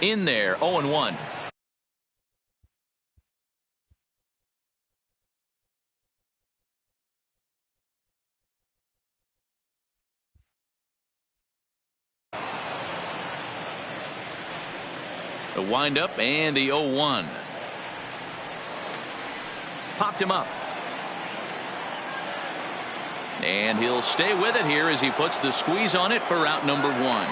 In there, 0-1. The windup and the 0-1. Popped him up. And he'll stay with it here as he puts the squeeze on it for out number 1.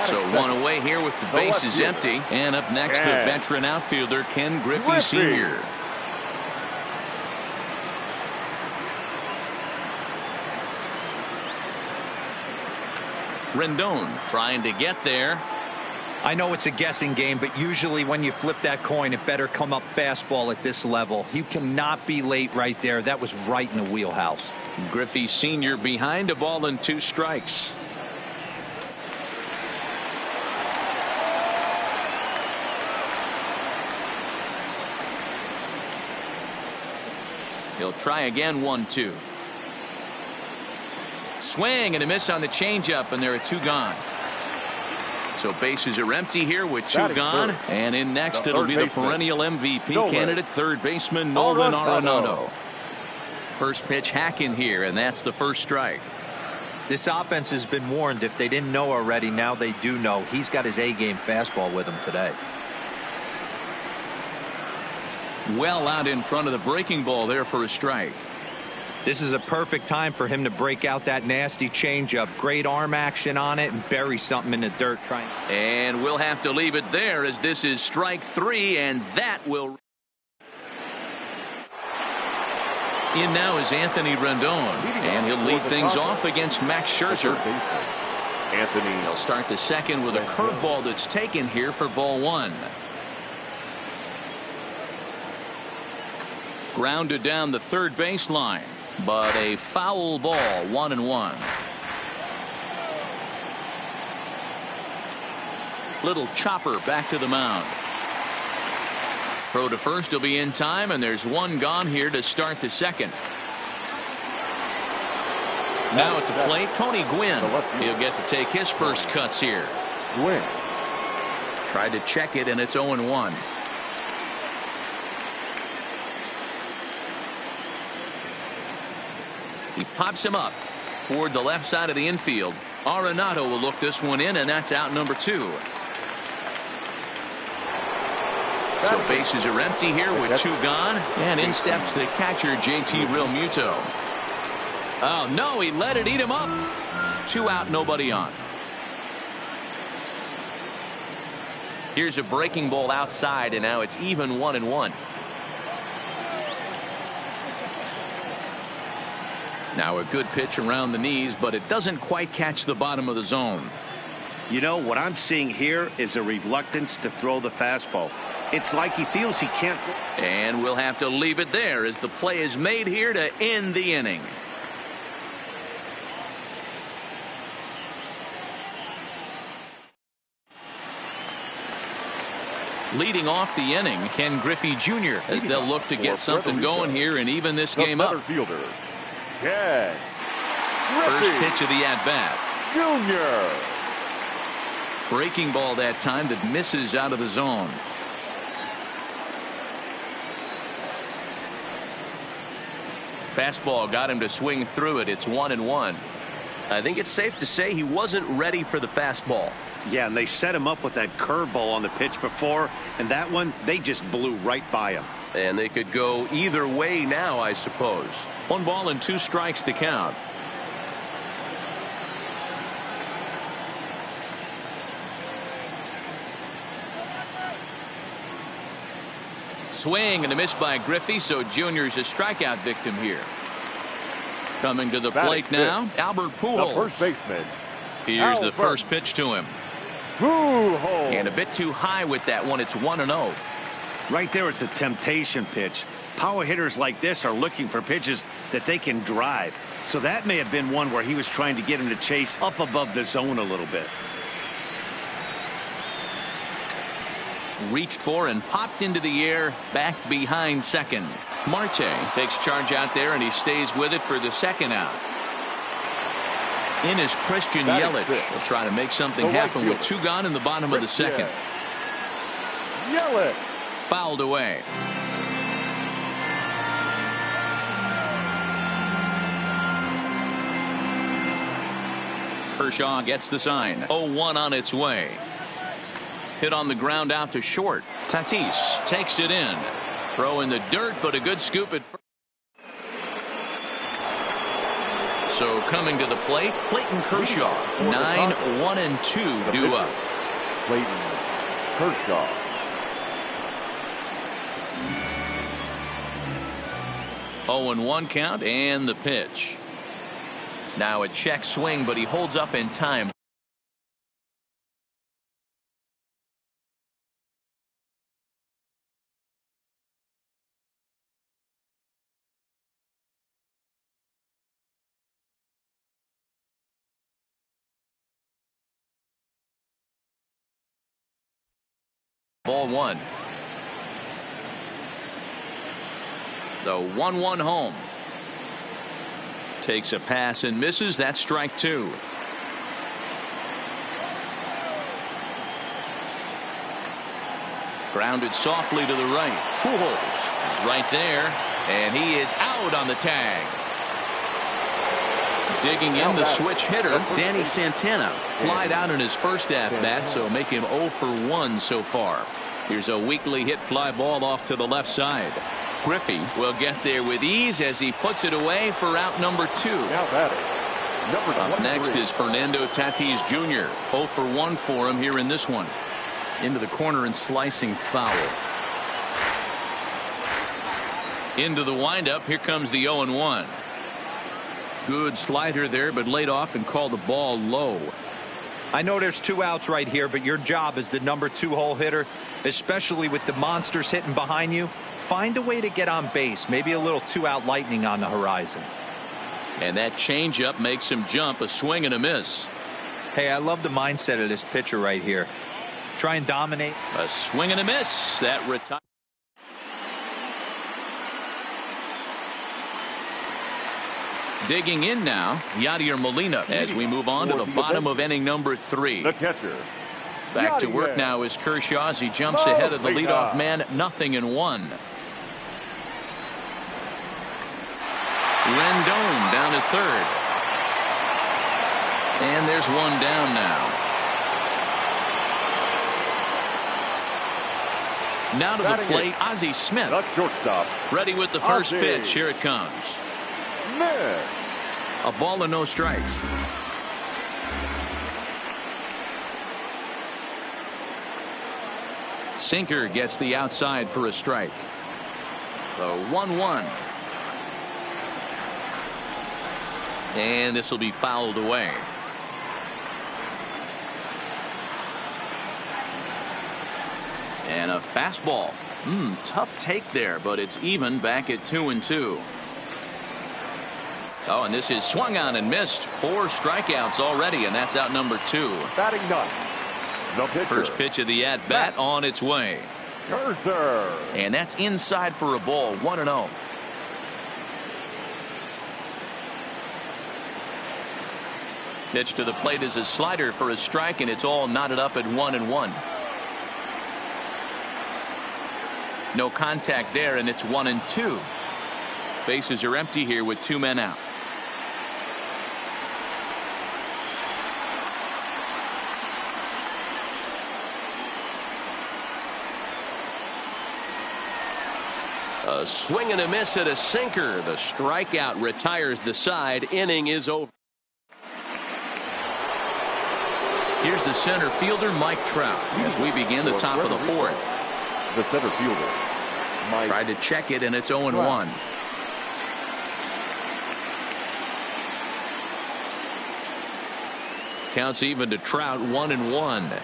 So one away here with the bases empty. And up next, the veteran outfielder, Ken Griffey Sr. Rendon trying to get there. I know it's a guessing game, but usually when you flip that coin, it better come up fastball at this level. You cannot be late right there. That was right in the wheelhouse. Griffey Sr. behind, a ball and 2 strikes. He'll try again, 1-2. Swing and a miss on the changeup, and there are 2 gone. So bases are empty here with 2 gone. And in next, it'll be the perennial MVP candidate, third baseman Nolan Arenado. First pitch hack in here, and that's the first strike. This offense has been warned. If they didn't know already, now they do know. He's got his A-game fastball with him today. Well out in front of the breaking ball there for a strike. This is a perfect time for him to break out that nasty changeup. Great arm action on it and bury something in the dirt. And we'll have to leave it there as this is strike 3, and that will. In now is Anthony Rendon, and he'll lead things off against Max Scherzer. He'll start the second with a curveball that's taken here for ball 1. Grounded down the third baseline, but a foul ball, 1-1. Little chopper back to the mound. Throw to first will be in time, and there's 1 gone here to start the second. Now at the plate, Tony Gwynn. He'll get to take his first cuts here. Gwynn tried to check it, and it's 0-1. He pops him up toward the left side of the infield. Arenado will look this one in, and that's out number 2. So bases are empty here with 2 gone, and in steps the catcher, JT Realmuto. Oh no, he let it eat him up. 2 out, nobody on. Here's a breaking ball outside, and now it's even 1-1. Now a good pitch around the knees, but it doesn't quite catch the bottom of the zone. You know, what I'm seeing here is a reluctance to throw the fastball. It's like he feels he can't. And we'll have to leave it there as the play is made here to end the inning. Leading off the inning, Ken Griffey Jr. as they'll look to get something going here and even this game up. Fielder, Ken First pitch of the at-bat. Jr. Breaking ball that time that misses out of the zone. Fastball got him to swing through it. It's 1-1. I think it's safe to say he wasn't ready for the fastball. Yeah, and they set him up with that curveball on the pitch before, and that one, they just blew right by him. And they could go either way now, I suppose. 1 ball and 2 strikes to count. Swing and a miss by Griffey, so Junior's a strikeout victim here. Coming to the plate now, Albert Pujols. The first baseman. Here's the first pitch to him. Pujols. And a bit too high with that one. It's 1-0. Right there, it's a temptation pitch. Power hitters like this are looking for pitches that they can drive. So that may have been one where he was trying to get him to chase up above the zone a little bit. Reached for and popped into the air back behind second. Marte takes charge out there, and he stays with it for the second out. In is Christian Yelich. He'll try to make something happen with 2 gone in the bottom of the second. Yelich. Fouled away. Kershaw gets the sign. 0-1 on its way. Hit on the ground out to short. Tatis takes it in. Throw in the dirt, but a good scoop at first. So coming to the plate, Clayton Kershaw. 9-1-2 due up. Clayton Kershaw. Oh, 0-1 count and the pitch. Now a check swing, but he holds up in time. Ball 1. The 1-1 home. Takes a pass and misses. That's strike 2. Grounded softly to the right. Pujols is right there, and he is out on the tag. Digging in the switch hitter, Danny Santana. Flied out in his first at-bat, so make him 0 for 1 so far. Here's a weakly hit fly ball off to the left side. Griffey will get there with ease as he puts it away for out number 2. Up next is Fernando Tatis Jr. 0 for 1 for him here in this one. Into the corner and slicing foul. Into the windup. Here comes the 0-1. Good slider there, but laid off and called the ball low. I know there's 2 outs right here, but your job as the number 2 hole hitter, especially with the monsters hitting behind you, find a way to get on base. Maybe a little 2-out lightning on the horizon. And that changeup makes him jump. A swing and a miss. Hey, I love the mindset of this pitcher right here. Try and dominate. A swing and a miss. That retires. Digging in now, Yadier Molina as we move on to the bottom of inning number 3. The catcher. Back to work now is Kershaw as he jumps ahead of the leadoff man. 0-1. Rendon down to third. And there's one down now. Now to the plate, Ozzie Smith. The shortstop. Ready with the first pitch. Here it comes. Smith. A ball and no strikes. Sinker gets the outside for a strike. The 1-1. And this will be fouled away. And a fastball. Tough take there, but it's even back at 2-2. Oh, and this is swung on and missed. 4 strikeouts already, and that's out number 2. Batting ninth. The pitcher. First pitch of the at-bat on its way. Scherzer. And that's inside for a ball. 1-0. Pitch to the plate is a slider for a strike, and it's all knotted up at 1-1. No contact there, and it's 1-2. Bases are empty here with 2 men out. A swing and a miss at a sinker. The strikeout retires the side. Inning is over. Here's the center fielder, Mike Trout, as we begin the top of the 4th. The center fielder, Mike. Tried to check it, and it's 0-1. Counts even to Trout. 1-1.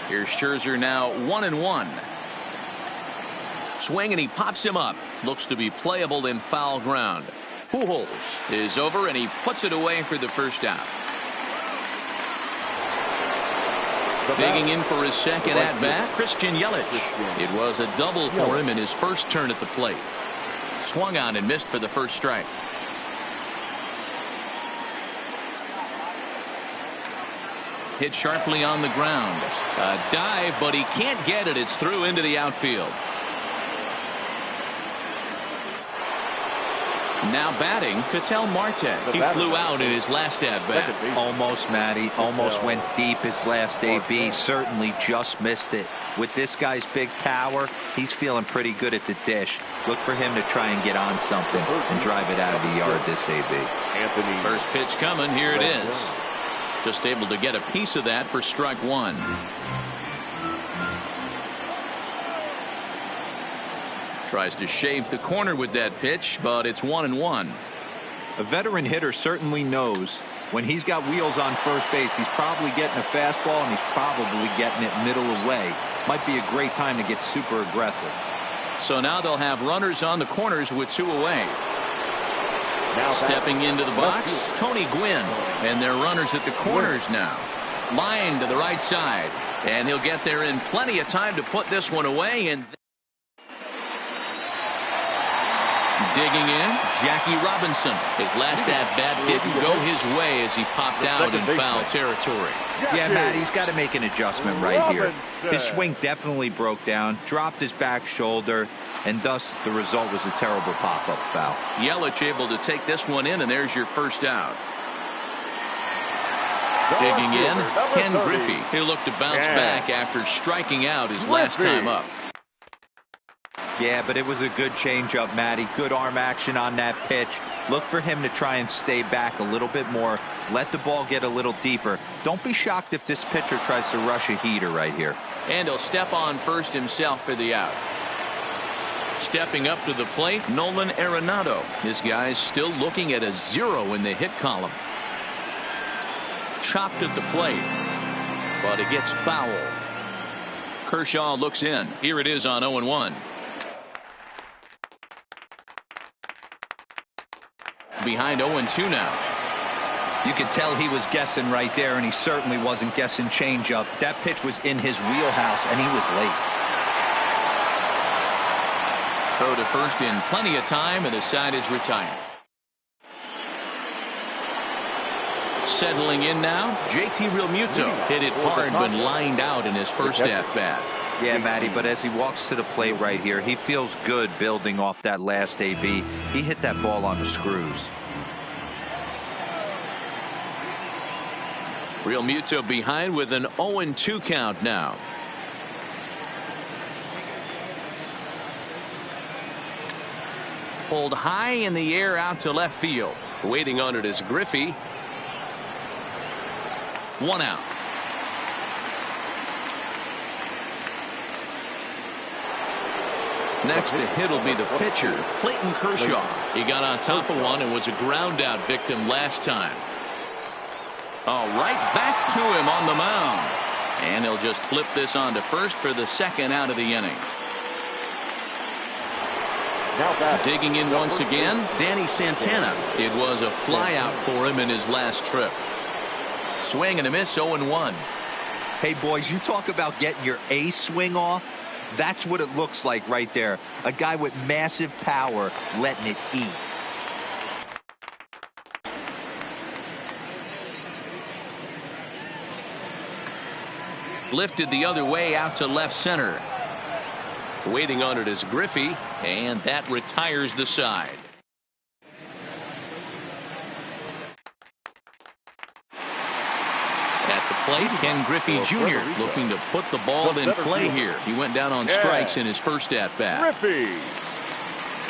Here's Scherzer now. 1-1. Swing, and he pops him up. Looks to be playable in foul ground. Pujols is over, and he puts it away for the first out. Digging in for his second at-bat, Christian Yelich. It was a double for him in his first turn at the plate. Swung on and missed for the first strike. Hit sharply on the ground. A dive, but he can't get it. It's through into the outfield. Now batting, Ketel Marte. He flew out in his last at-bat. Almost, Matty. Almost went deep his last AB. Certainly just missed it. With this guy's big power, he's feeling pretty good at the dish. Look for him to try and get on something and drive it out of the yard this AB. First pitch coming. Here it is. Just able to get a piece of that for strike one. Tries to shave the corner with that pitch, but it's 1-1. A veteran hitter certainly knows when he's got wheels on first base, he's probably getting a fastball and he's probably getting it middle away. Might be a great time to get super aggressive. So now they'll have runners on the corners with 2 away. Now stepping into the box, Tony Gwynn. And they're runners at the corners now. Line to the right side. And he'll get there in plenty of time to put this one away. And digging in, Jackie Robinson. His last at-bat didn't go his way as he popped out in foul territory. Yeah, Matt, he's got to make an adjustment right here. His swing definitely broke down, dropped his back shoulder, and thus the result was a terrible pop-up foul. Yelich able to take this one in, and there's your first out. Digging in, Ken Griffey. He'll look to bounce back after striking out his last time up. Yeah, but it was a good changeup, Matty. Good arm action on that pitch. Look for him to try and stay back a little bit more. Let the ball get a little deeper. Don't be shocked if this pitcher tries to rush a heater right here. And he'll step on first himself for the out. Stepping up to the plate, Nolan Arenado. This guy's still looking at a 0 in the hit column. Chopped at the plate, but it gets foul. Kershaw looks in. Here it is on 0-1. Behind 0-2 now. You could tell he was guessing right there, and he certainly wasn't guessing changeup. That pitch was in his wheelhouse, and he was late. Throw to first in plenty of time, and the side is retired. Settling in now, JT Realmuto. Hit it hard, but lined out in his first at-bat. Yeah, Matty, but as he walks to the plate right here, he feels good building off that last AB. He hit that ball on the screws. Realmuto behind with an 0-2 count now. Pulled high in the air out to left field. Waiting on it is Griffey. 1 out. Next to hit will be the pitcher, Clayton Kershaw. He got on top of one and was a ground out victim last time. All right, back to him on the mound. And he'll just flip this on to first for the second out of the inning. Digging in once again, Danny Santana. It was a fly out for him in his last trip. Swing and a miss, 0-1. Hey, boys, you talk about getting your A swing off. That's what it looks like right there. A guy with massive power letting it eat. Lifted the other way out to left center. Waiting on it is Griffey. And that retires the side. At the plate, Ken Griffey Jr. looking to put the ball in play here. He went down on strikes in his first at-bat. Griffey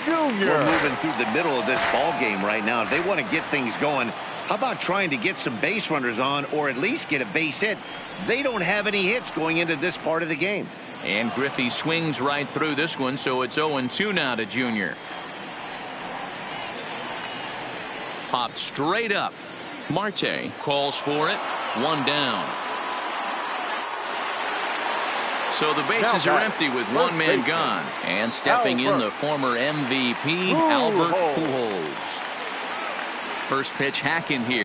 Jr. We're moving through the middle of this ball game right now. If they want to get things going, how about trying to get some base runners on or at least get a base hit? They don't have any hits going into this part of the game. And Griffey swings right through this one, so it's 0-2 now to Junior. Popped straight up. Marte calls for it. 1 down. So the bases are empty with 1 man gone. And stepping in the former MVP, Albert Pujols. First pitch hack in here.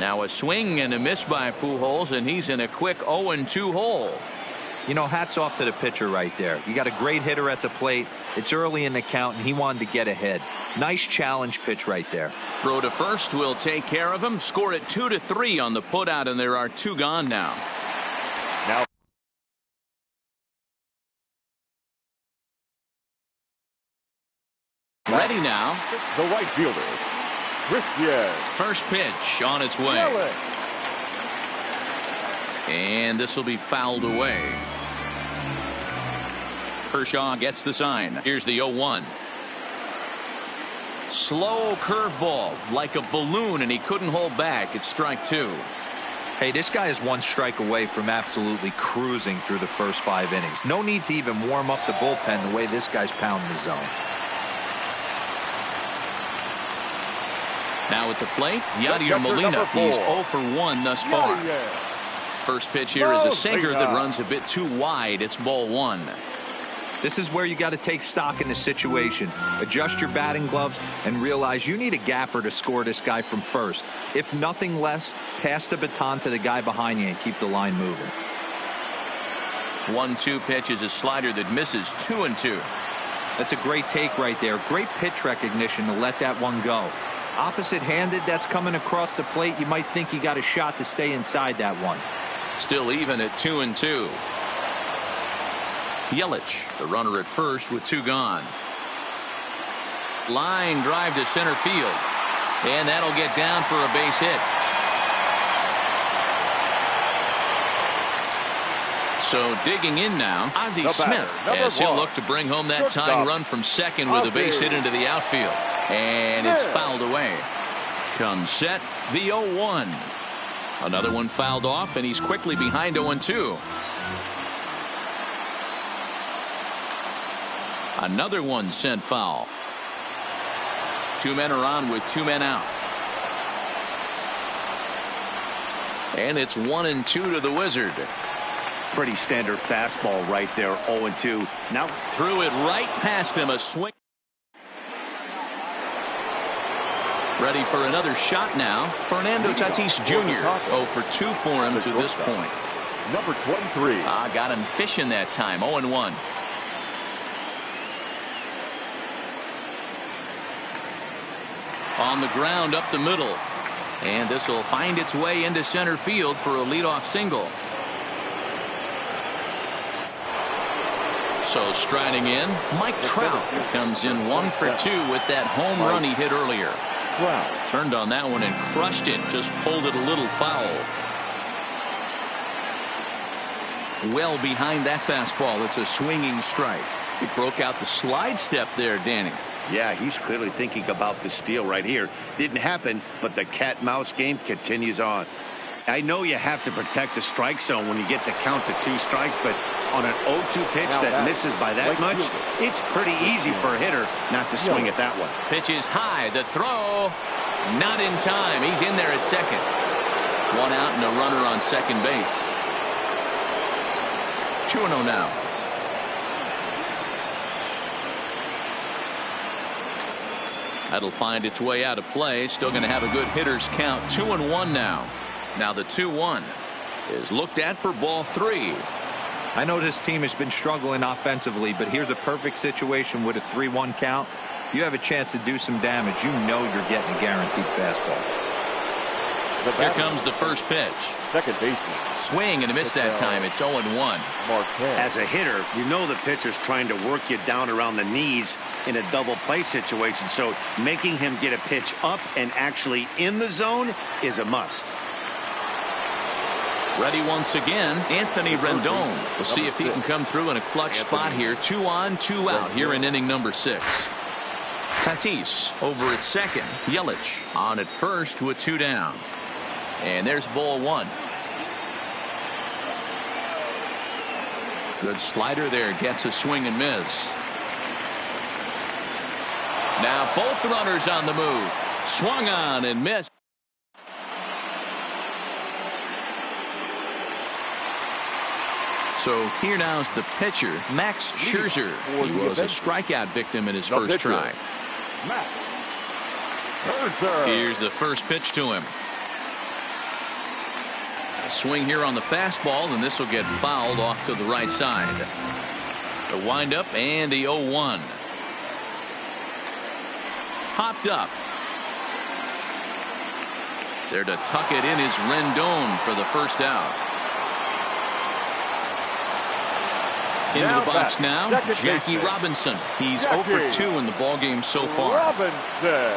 Now a swing and a miss by Pujols, and he's in a quick 0-2 hole. You know, hats off to the pitcher right there. You got a great hitter at the plate. It's early in the count, and he wanted to get ahead. Nice challenge pitch right there. Throw to first will take care of him. Score it 2-3 on the putout, and there are 2 gone now. Now ready now. the right fielder, Christian. First pitch on its way. Yelich. And this will be fouled away. Kershaw gets the sign. Here's the 0-1. Slow curveball like a balloon, and he couldn't hold back. It's strike 2. Hey, this guy is 1 strike away from absolutely cruising through the first 5 innings. No need to even warm up the bullpen the way this guy's pounding the zone. Now at the plate, Yadier Molina. He's 0 for 1 thus far. First pitch here is a sinker that runs a bit too wide. It's ball 1. This is where you got to take stock in the situation. Adjust your batting gloves and realize you need a gapper to score this guy from first. If nothing less, pass the baton to the guy behind you and keep the line moving. 1-2 pitch is a slider that misses 2-2. That's a great take right there. Great pitch recognition to let that one go. Opposite-handed, that's coming across the plate. You might think you got a shot to stay inside that one. Still even at 2-2. Yelich, the runner at first with 2 gone. Line drive to center field. And that'll get down for a base hit. So digging in now, Ozzie Smith, as he'll look to bring home that tying run from second with a base hit into the outfield. And it's fouled away. Comes set, the 0-1. Another one fouled off, and he's quickly behind 0-2. Another one sent foul. 2 men are on with 2 men out. And it's 1-2 to the Wizard. Pretty standard fastball right there. 0-2. Now threw it right past him. A swing. Ready for another shot now. Fernando Tatis Jr. 0 for 2 for him to this point. Number 23. Got him fishing that time. 0-1. On the ground up the middle. And this will find its way into center field for a leadoff single. So striding in, Mike Trout comes in 1 for 2 with that home run he hit earlier. Turned on that one and crushed it. Just pulled it a little foul. Well behind that fastball. It's a swinging strike. He broke out the slide step there, Danny. Yeah, he's clearly thinking about the steal right here. Didn't happen, but the cat-mouse game continues on. I know you have to protect the strike zone when you get the count to 2 strikes, but on an 0-2 pitch that misses by that much, it's pretty easy for a hitter not to swing at that one. Pitch is high. The throw, not in time. He's in there at second. 1 out and a runner on second base. 2-0 now. That'll find its way out of play. Still going to have a good hitter's count. 2-1 now. Now the 2-1 is looked at for ball 3. I know this team has been struggling offensively, but here's a perfect situation with a 3-1 count. You have a chance to do some damage. You know you're getting a guaranteed fastball. Here comes the first pitch. Second baseman. Swing and a miss that time. It's 0-1. As a hitter, you know the pitcher's trying to work you down around the knees in a double play situation. So making him get a pitch up and actually in the zone is a must. Ready once again, Anthony Rendon. We'll see if he can come through in a clutch spot here. 2 on, 2 out here in inning number 6. Tatis over at second. Yelich on at first with 2 down. And there's ball 1. Good slider there. Gets a swing and miss. Now both runners on the move. Swung on and missed. So here now's the pitcher, Max Scherzer. He was a strikeout victim in his first try. Max Scherzer. Here's the first pitch to him. Swing here on the fastball, and this will get fouled off to the right side. The windup and the 0-1. Popped up. There to tuck it in is Rendon for the first out. Into the box now, Jackie Robinson. He's 0 for 2 in the ballgame so far. Robinson.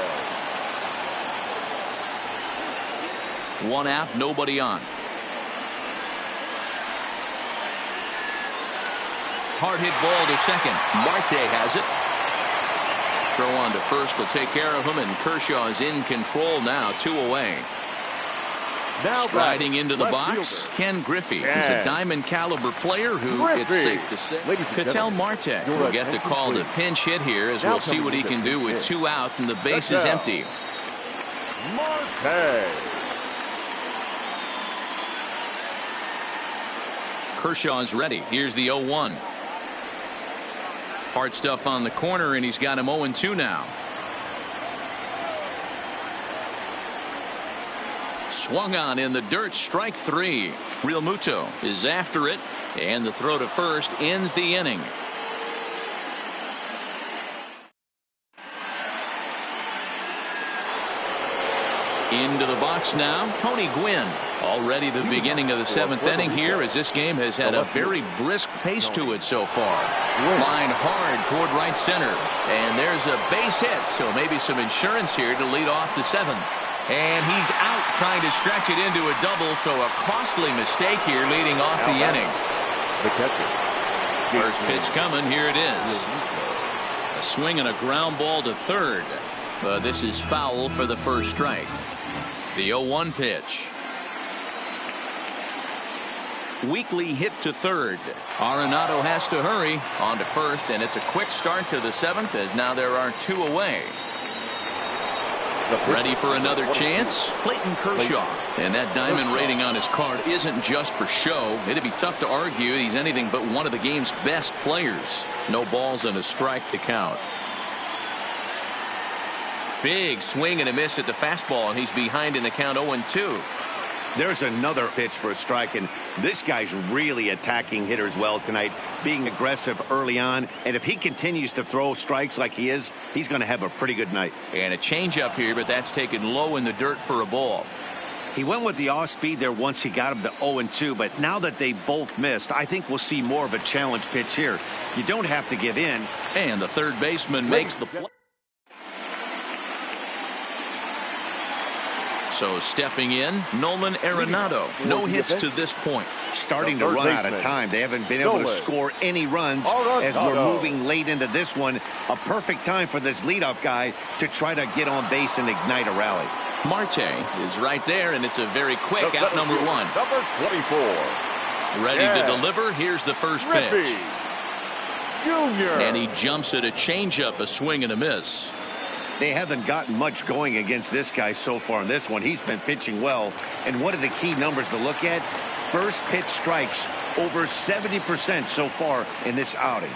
One out, nobody on. Hard hit ball to second. Marte has it. Throw on to first will take care of him, and Kershaw is in control now, 2 away. Now striding into the box, fielder. Ken Griffey. He's a diamond caliber player who, it's safe to say, Ketel Marte will get the call to pinch hit here, as we'll see what he can do with 2 out and the base is empty. Marte. Kershaw's ready. Here's the 0-1. Hard stuff on the corner, and he's got him 0-2 now. Swung on in the dirt, strike 3. Real Muto is after it, and the throw to first ends the inning. Into the box now, Tony Gwynn. Already the beginning of the 7th inning here, as this game has had a very brisk pace to it so far. Line hard toward right center, and there's a base hit, so maybe some insurance here to lead off the 7th. And he's out trying to stretch it into a double, so a costly mistake here leading off the inning. The catcher. First pitch coming, here it is. A swing and a ground ball to third, but this is foul for the first strike. The 0-1 pitch. Weekly hit to third. Arenado has to hurry on to first, and it's a quick start to the 7th, as now there are 2 away. Ready for another chance, Clayton Kershaw. And that diamond rating on his card isn't just for show. It'd be tough to argue he's anything but one of the game's best players. No balls and a strike to count. Big swing and a miss at the fastball, and he's behind in the count 0-2. There's another pitch for a strike, and this guy's really attacking hitters well tonight, being aggressive early on. And if he continues to throw strikes like he is, he's going to have a pretty good night. And a changeup here, but that's taken low in the dirt for a ball. He went with the off speed there once he got him to 0-2, but now that they both missed, I think we'll see more of a challenge pitch here. You don't have to give in. And the third baseman makes the play. So stepping in, Nolan Arenado. No hits to this point. Starting to run out of time. They haven't been able to score any runs as we're moving late into this one. A perfect time for this leadoff guy to try to get on base and ignite a rally. Marte is right there, and it's a very quick out number 1. Number 24. Ready to deliver. Here's the first pitch. Junior. And he jumps at a changeup, a swing and a miss. They haven't gotten much going against this guy so far in this one. He's been pitching well. And what are the key numbers to look at? First pitch strikes, over 70% so far in this outing.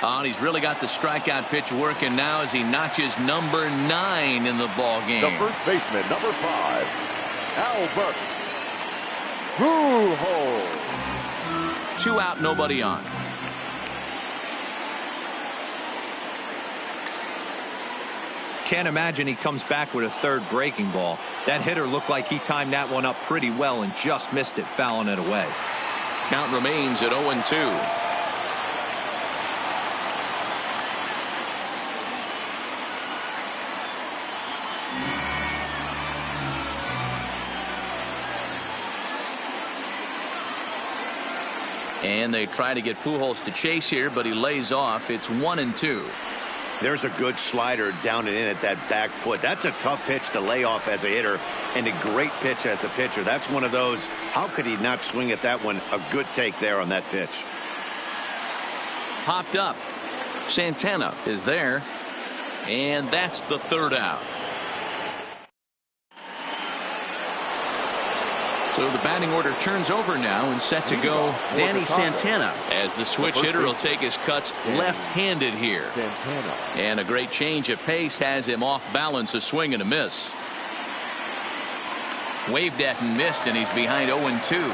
And he's really got the strikeout pitch working now as he notches number 9 in the ball game. The first baseman, number 5, Albert Pujols. 2 out, nobody on. Can't imagine he comes back with a third breaking ball. That hitter looked like he timed that one up pretty well and just missed it, fouling it away. Count remains at 0-2. And they try to get Pujols to chase here, but he lays off. It's 1-2. There's a good slider down and in at that back foot. That's a tough pitch to lay off as a hitter, and a great pitch as a pitcher. That's one of those, how could he not swing at that one? A good take there on that pitch. Popped up. Santana is there, and that's the third out. So the batting order turns over now, and set to go Danny Santana, as the switch hitter will take his cuts left-handed here. And a great change of pace has him off balance, a swing and a miss. Waved at and missed, and he's behind 0-2.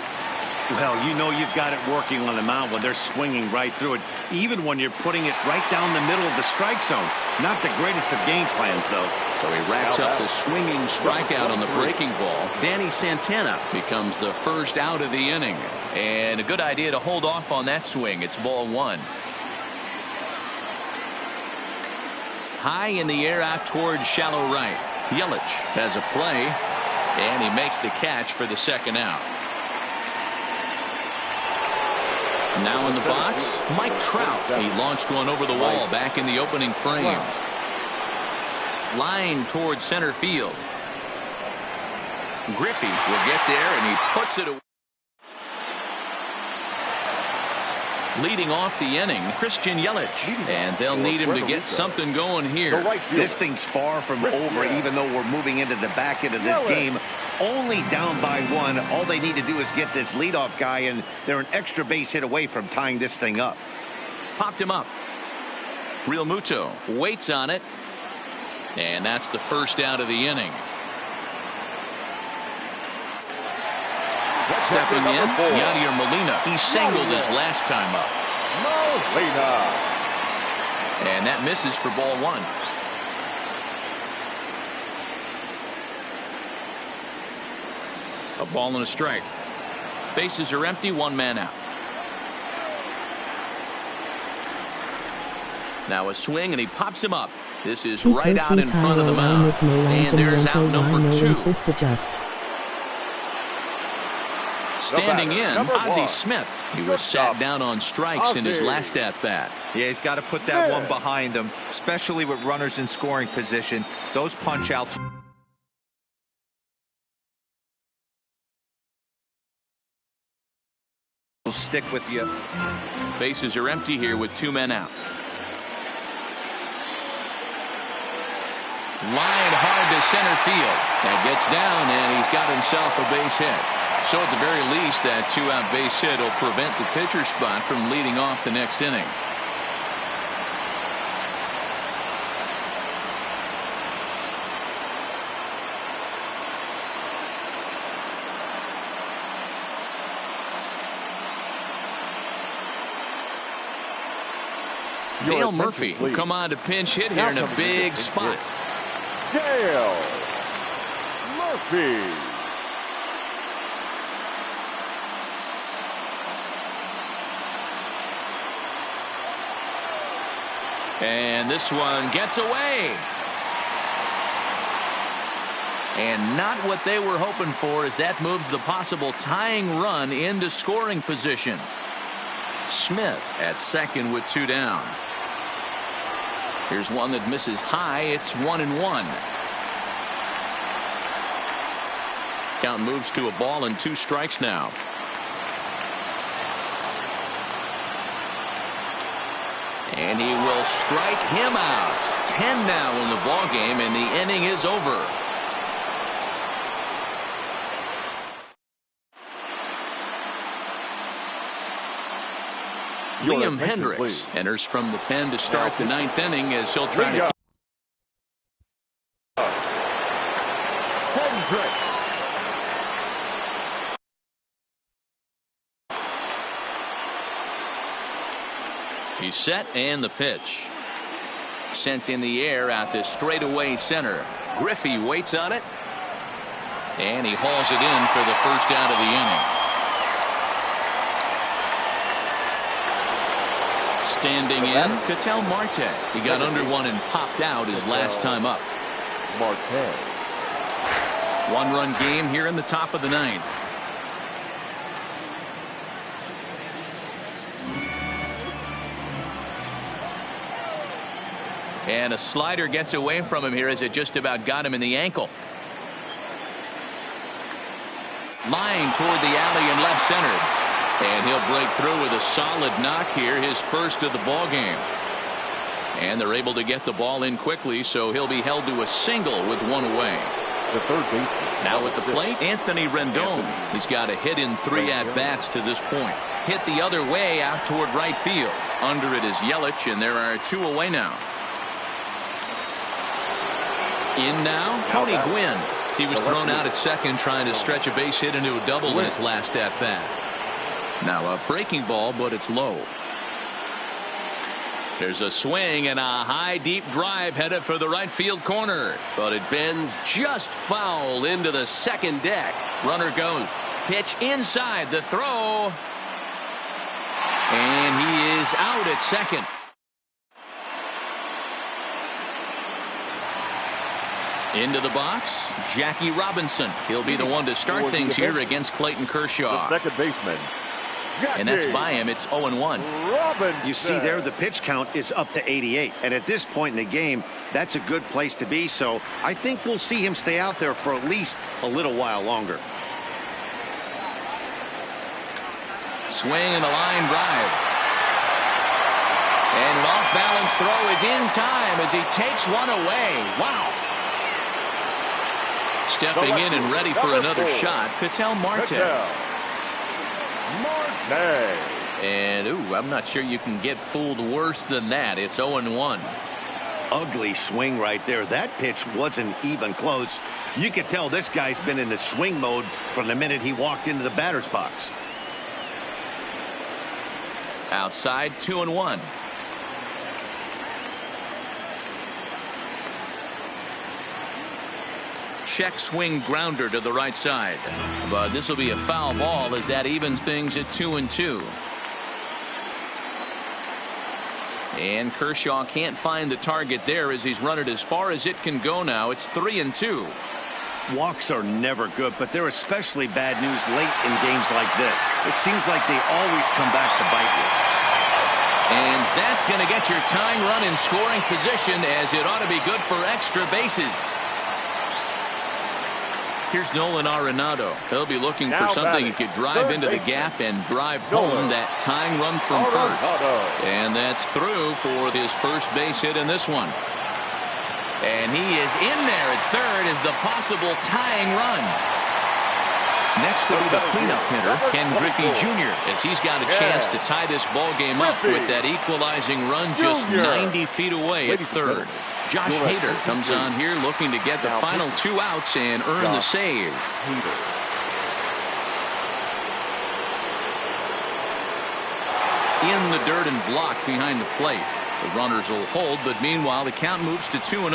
Well, you know you've got it working on the mound when they're swinging right through it, even when you're putting it right down the middle of the strike zone. Not the greatest of game plans, though. So he racks up the swinging strikeout on the breaking ball. Danny Santana becomes the first out of the inning. And a good idea to hold off on that swing. It's ball one. High in the air out towards shallow right. Yelich has a play, and he makes the catch for the second out. Now in the box, Mike Trout. He launched one over the wall back in the opening frame. Line towards center field. Griffey will get there, and he puts it away. Leading off the inning, Christian Yelich, and they'll need him to get something going here. This thing's far from over, even though we're moving into the back end of this game. Only down by one. All they need to do is get this leadoff guy, and they're an extra base hit away from tying this thing up. Popped him up. Real Muto waits on it, and that's the first out of the inning. Stepping in, Yadier Molina. He singled his last time up. Molina. And that misses for ball one. A ball and a strike. Bases are empty, one man out. Now a swing, and he pops him up. This is right out in front of the mound. And there's out number 2. Standing in, Ozzie Smith. He was sat down on strikes in his last at-bat. Yeah, he's got to put that one behind him, especially with runners in scoring position. Those punch-outs will stick with you. Bases are empty here with 2 men out. Line hard to center field. That gets down, and he's got himself a base hit. So at the very least, that 2-out base hit will prevent the pitcher spot from leading off the next inning. Dale Murphy will come on to pinch hit here in a big spot. Dale Murphy. And this one gets away. And not what they were hoping for, as that moves the possible tying run into scoring position. Smith at second with 2 down. Here's one that misses high. It's 1-1. Count moves to a ball and 2 strikes now. And he will strike him out. 10 now in the ball game, and the inning is over. Liam Hendricks enters from the pen to start the 9th inning, as he'll try to. Hendricks. He's set, and the pitch. Sent in the air out to straightaway center. Griffey waits on it, and he hauls it in for the first out of the inning. Standing in, Ketel Marte. He got under one and popped out his last time up. Marte. 1-run game here in the top of the 9th. And a slider gets away from him here, as it just about got him in the ankle. Line toward the alley in left center. And he'll break through with a solid knock here, his first of the ball game. And they're able to get the ball in quickly, so he'll be held to a single with 1 away. The third baseman. Now at the plate, Anthony Rendon. He's got a hit in 3 at-bats to this point. Hit the other way out toward right field. Under it is Yelich, and there are 2 away now. In now, Tony Gwynn. He was thrown out at second trying to stretch a base hit into a double in his last at bat. Now a breaking ball, but it's low. There's a swing and a high deep drive headed for the right field corner, but it bends just foul into the second deck. Runner goes. Pitch inside, the throw, and he is out at second. Into the box, Jackie Robinson. He'll be the one to start things here against Clayton Kershaw. The second baseman. And that's by him. It's 0-1. You see there, the pitch count is up to 88. And at this point in the game, that's a good place to be. So I think we'll see him stay out there for at least a little while longer. Swing and a line drive. And an off-balance throw is in time as he takes one away. Wow. Stepping in and ready for another shot, Ketel Marte. And, I'm not sure you can get fooled worse than that. It's 0-1. Ugly swing right there. That pitch wasn't even close. You could tell this guy's been in the swing mode from the minute he walked into the batter's box. Outside, 2-1. Check swing grounder to the right side. But this will be a foul ball as that evens things at 2-2. And Kershaw can't find the target there as he's run it as far as it can go now. It's 3-2. Walks are never good, but they're especially bad news late in games like this. It seems like they always come back to bite you. And that's going to get your tying run in scoring position, as it ought to be good for extra bases. Here's Nolan Arenado. He'll be looking for something he could drive into the gap and drive home that tying run from first. And that's through for his first base hit in this one. And he is in there at third as the possible tying run. Next will be the cleanup hitter, Ken Griffey Jr., as he's got a chance to tie this ball game up with that equalizing run just 90 feet away at third. Josh Hader comes on here looking to get the final 2 outs and earn the save. In the dirt and blocked behind the plate. The runners will hold, but meanwhile the count moves to 2-0.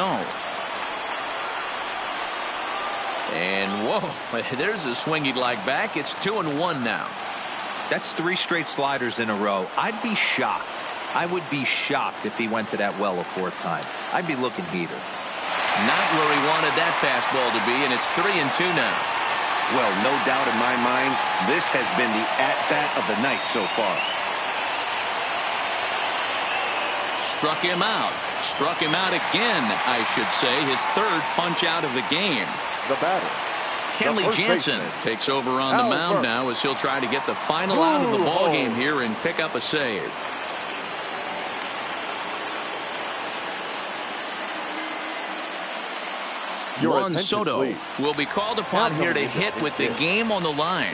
And whoa, there's a swing he'd like back. It's 2-1 now. That's 3 straight sliders in a row. I'd be shocked. I would be shocked if he went to that well a 4th time. I'd be looking heater. Not where he wanted that fastball to be, and it's 3-2 now. Well, no doubt in my mind, this has been the at-bat of the night so far. Struck him out. Struck him out again, I should say. His 3rd punch out of the game. The batter. Kenley Jansen takes over on the mound now as he'll try to get the final out of the ball game here and pick up a save. Juan Soto will be called upon here to hit with the game on the line.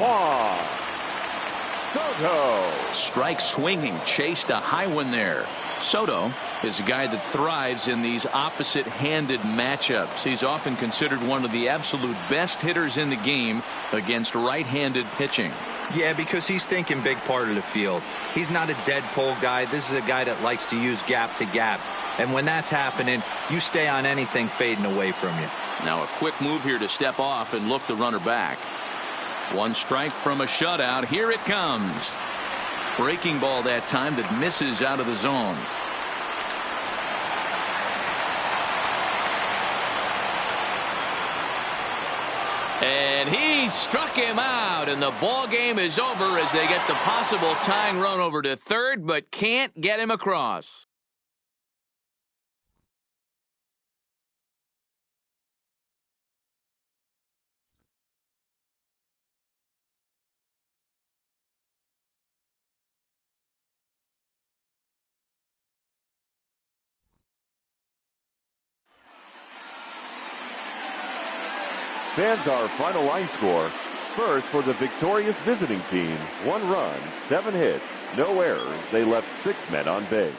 Soto. Strike swinging, chased a high one there. Soto is a guy that thrives in these opposite-handed matchups. He's often considered one of the absolute best hitters in the game against right-handed pitching. Yeah, because he's thinking big part of the field. He's not a dead pull guy. This is a guy that likes to use gap to gap. And when that's happening, you stay on anything fading away from you. Now a quick move here to step off and look the runner back. 1 strike from a shutout. Here it comes. Breaking ball that time that misses out of the zone. And he struck him out, and the ball game is over as they get the possible tying run over to third, but can't get him across. Fans, our final line score. First, for the victorious visiting team, 1 run, 7 hits, no errors. They left 6 men on base.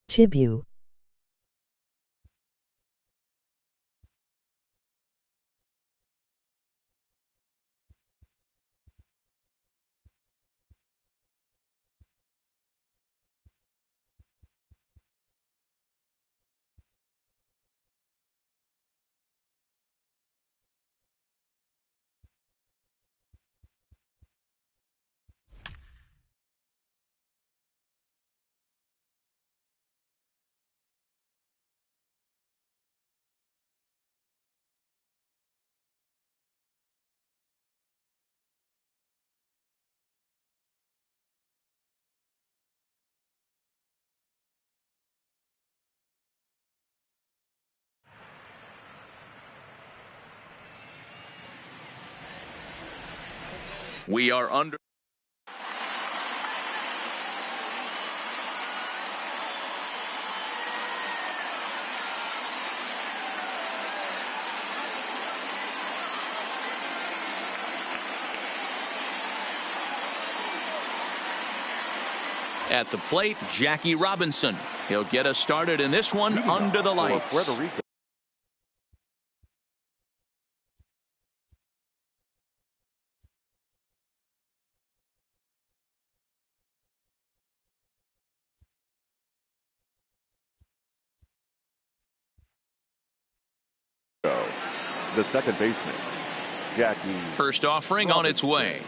Chibu. We are under. At the plate, Jackie Robinson. He'll get us started in this one under the lights. Puerto Rico. The second baseman, Jackie. First offering on its way.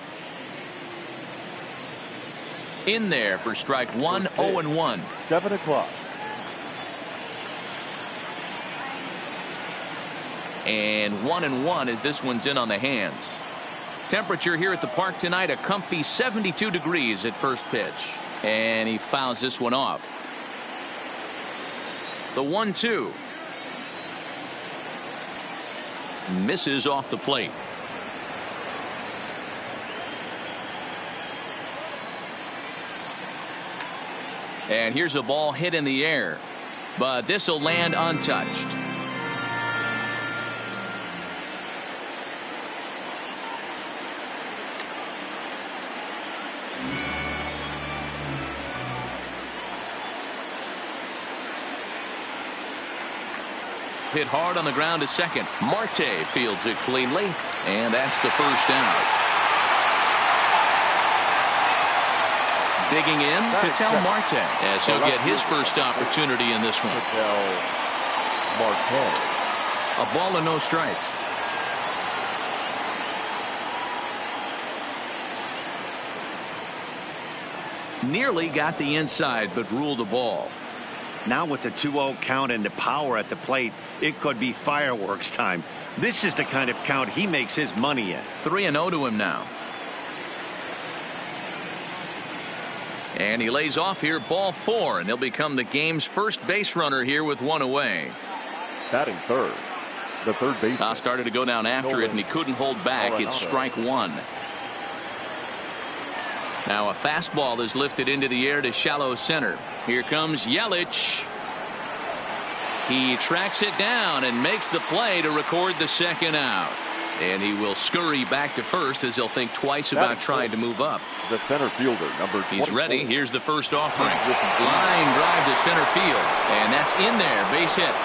In there for strike one, 0-1. 7 o'clock. And 1-1 as this one's in on the hands. Temperature here at the park tonight, a comfy 72 degrees at first pitch. And he fouls this one off. The 1-2. Misses off the plate. And here's a ball hit in the air, but this will land untouched. Hit hard on the ground to second. Marte fields it cleanly, and that's the first out. Digging in, Ketel Marte, as he'll get his first opportunity in this one. Ketel Marte. A ball and no strikes. Nearly got the inside, but ruled a ball. Now with the 2-0 count and the power at the plate, it could be fireworks time. This is the kind of count he makes his money in. 3-0 to him now. And he lays off here, ball 4, and he'll become the game's first base runner here with one away. Batting third, the third baseman. Started to go down after it, and he couldn't hold back. It's strike one. Now a fastball is lifted into the air to shallow center. Here comes Yelich. He tracks it down and makes the play to record the second out. And he will scurry back to first as he'll think twice about trying to move up. The center fielder, number 24. He's ready. Here's the first offering. Line drive to center field. And that's in there. Base hit.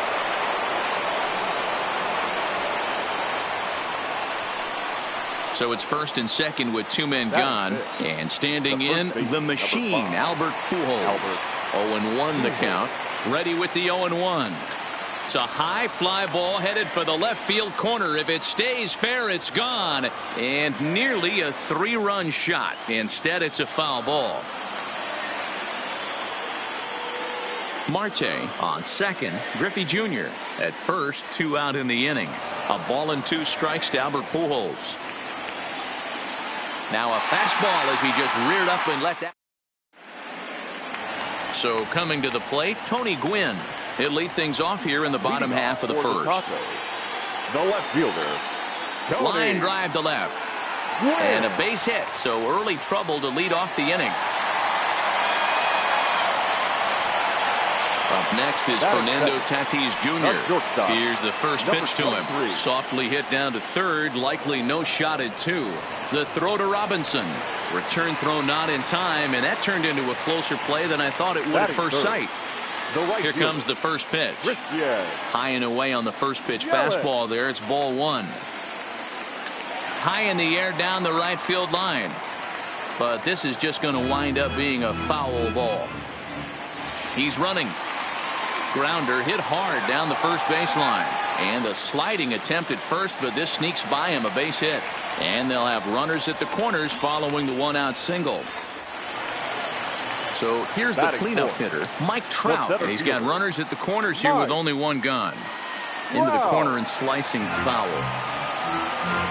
So it's first and second with two men gone. And standing in, the machine, Albert Pujols. 0-1 the count. Ready with the 0-1. It's a high fly ball headed for the left field corner. If it stays fair, it's gone. And nearly a 3-run shot. Instead, it's a foul ball. Marte on second. Griffey Jr. at first. 2 out in the inning. A ball and 2 strikes to Albert Pujols. Now a fastball as he just reared up and let that. So coming to the plate, Tony Gwynn. He'll lead things off here in the bottom half of the first. The left fielder. Tony. Line drive to left. Gwynn. And a base hit. So early trouble to lead off the inning. Up next is Fernando Tatis Jr. Here's the first pitch to him. Softly hit down to third. Likely no shot at 2. The throw to Robinson. Return throw not in time, and that turned into a closer play than I thought it would at first sight. Here comes the first pitch. High and away on the first pitch fastball there. It's ball one. High in the air down the right field line. But this is just going to wind up being a foul ball. He's running. Grounder hit hard down the first baseline. And a sliding attempt at first, but this sneaks by him, a base hit. And they'll have runners at the corners following the one-out single. So here's the cleanup hitter, Mike Trout. And he's got runners at the corners here with only one gone. Into the corner and slicing foul.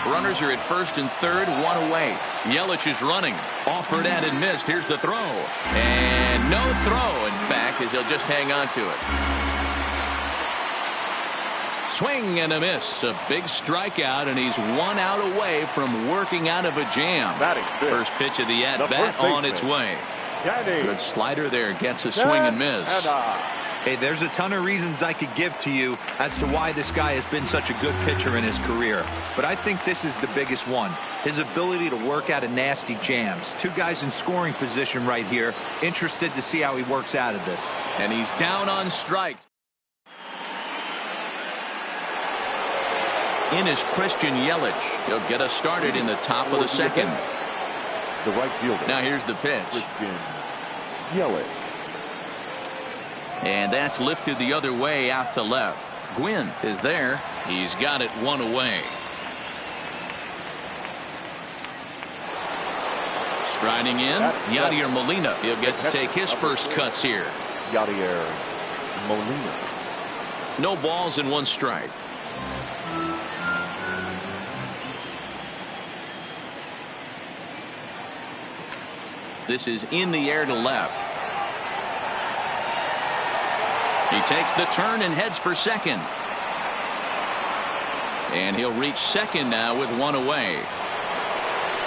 Runners are at first and third, one away. Yelich is running. Offered at and missed. Here's the throw. And no throw, in fact, as he'll just hang on to it. Swing and a miss. A big strikeout, and he's 1 out away from working out of a jam. First pitch of the at-bat on its way. Good slider there. Gets a swing and miss. Hey, there's a ton of reasons I could give to you as to why this guy has been such a good pitcher in his career. But I think this is the biggest one. His ability to work out of nasty jams. Two guys in scoring position right here. Interested to see how he works out of this. And he's down on strikes. In is Christian Yelich. He'll get us started in the top of the second. The right fielder. Now here's the pitch. Christian Yelich. And that's lifted the other way out to left. Gwynn is there. He's got it 1 away. Striding in, Yadier Molina. He'll get to take his first cuts here. Yadier Molina. No balls and 1 strike. This is in the air to left. He takes the turn and heads for second. And he'll reach second now with 1 away.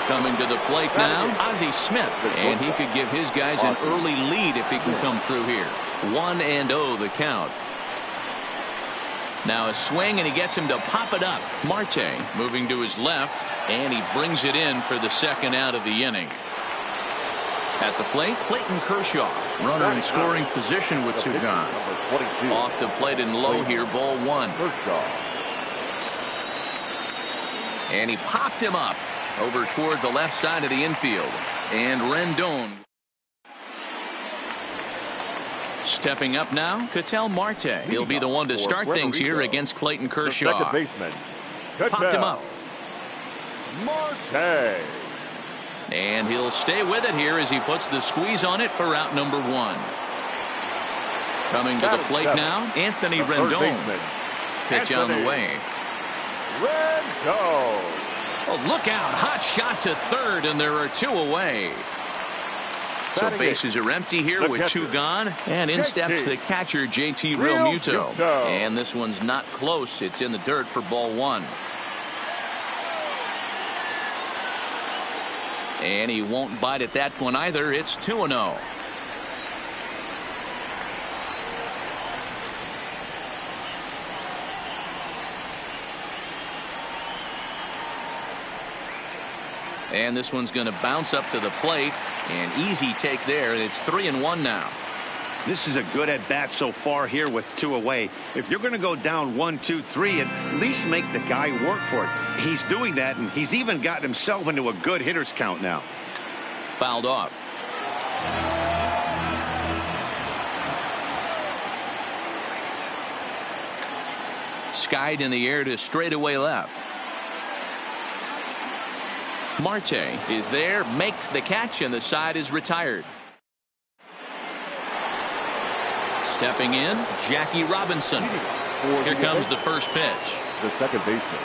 Coming to the plate now, Ozzie Smith. And he could give his guys an early lead if he can come through here. 1-0 the count. Now a swing, and he gets him to pop it up. Marte moving to his left, and he brings it in for the second out of the inning. At the plate, Clayton Kershaw. Runner in scoring position with 2 gone. Off the plate and low here, ball 1. And he popped him up over toward the left side of the infield. And Rendon. Stepping up now, Ketel Marte. He'll be the one to start things here against Clayton Kershaw. Second baseman. Popped him up. Marte. And he'll stay with it here as he puts the squeeze on it for out number 1. Coming to the plate now, Anthony Rendon. Pitch on the way. Rendon. Oh, look out. Hot shot to third, and there are 2 away. So bases are empty here with 2 gone. And in steps the catcher, JT Realmuto. And this one's not close. It's in the dirt for ball 1. And he won't bite at that one either. It's 2-0. And this one's going to bounce up to the plate. An easy take there. And it's 3-1 now. This is a good at bat so far here with 2 away. If you're going to go down 1, 2, 3, at least make the guy work for it. He's doing that, and he's even gotten himself into a good hitter's count now. Fouled off. Skied in the air to straightaway left. Marte is there, makes the catch, and the side is retired. Stepping in, Jackie Robinson. Here comes the first pitch. The second baseman,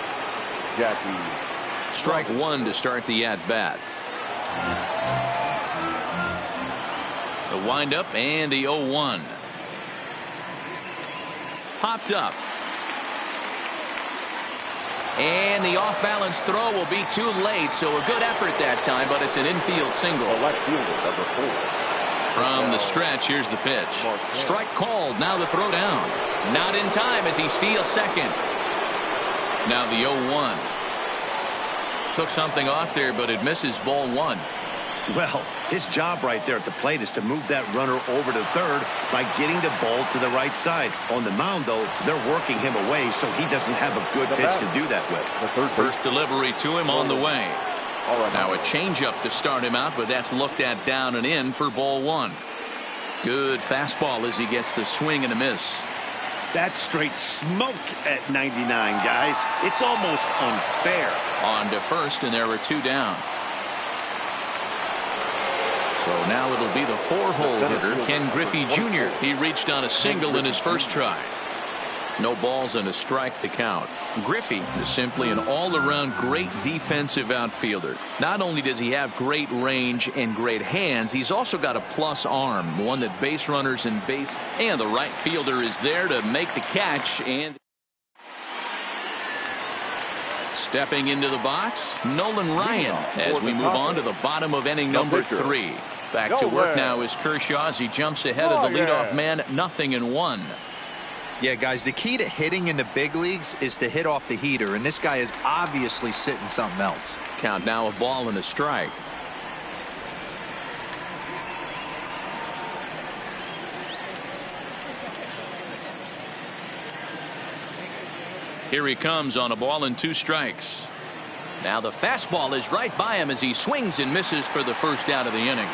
Jackie. Strike 1 to start the at-bat. The windup and the 0-1. Popped up. And the off-balance throw will be too late, so a good effort that time, but it's an infield single. The left fielder, number 4. From the stretch, here's the pitch. Strike called. Now the throw down. Not in time as he steals second. Now the 0-1. Took something off there, but it misses ball 1. Well, his job right there at the plate is to move that runner over to third by getting the ball to the right side. On the mound, though, they're working him away so he doesn't have a good pitch to do that with. The First delivery to him on the way. Now a changeup to start him out, but that's looked at down and in for ball one. Good fastball as he gets the swing and a miss. That's straight smoke at 99, guys. It's almost unfair. On to first, and there are two down. So now it'll be the four-hole hitter, Ken Griffey Jr. He reached on a single in his first try. No balls and a strike to count. Griffey is simply an all-around great defensive outfielder. Not only does he have great range and great hands, he's also got a plus arm, one that base runners and the right fielder is there to make the catch. And stepping into the box, Nolan Ryan, as we move on to the bottom of inning number 3. Back to work now is Kershaw as he jumps ahead of the leadoff man, 0-1. Yeah, guys, the key to hitting in the big leagues is to hit off the heater, and this guy is obviously sitting something else. Count now a ball and a strike. Here he comes on a ball and 2 strikes. Now the fastball is right by him as he swings and misses for the first out of the inning.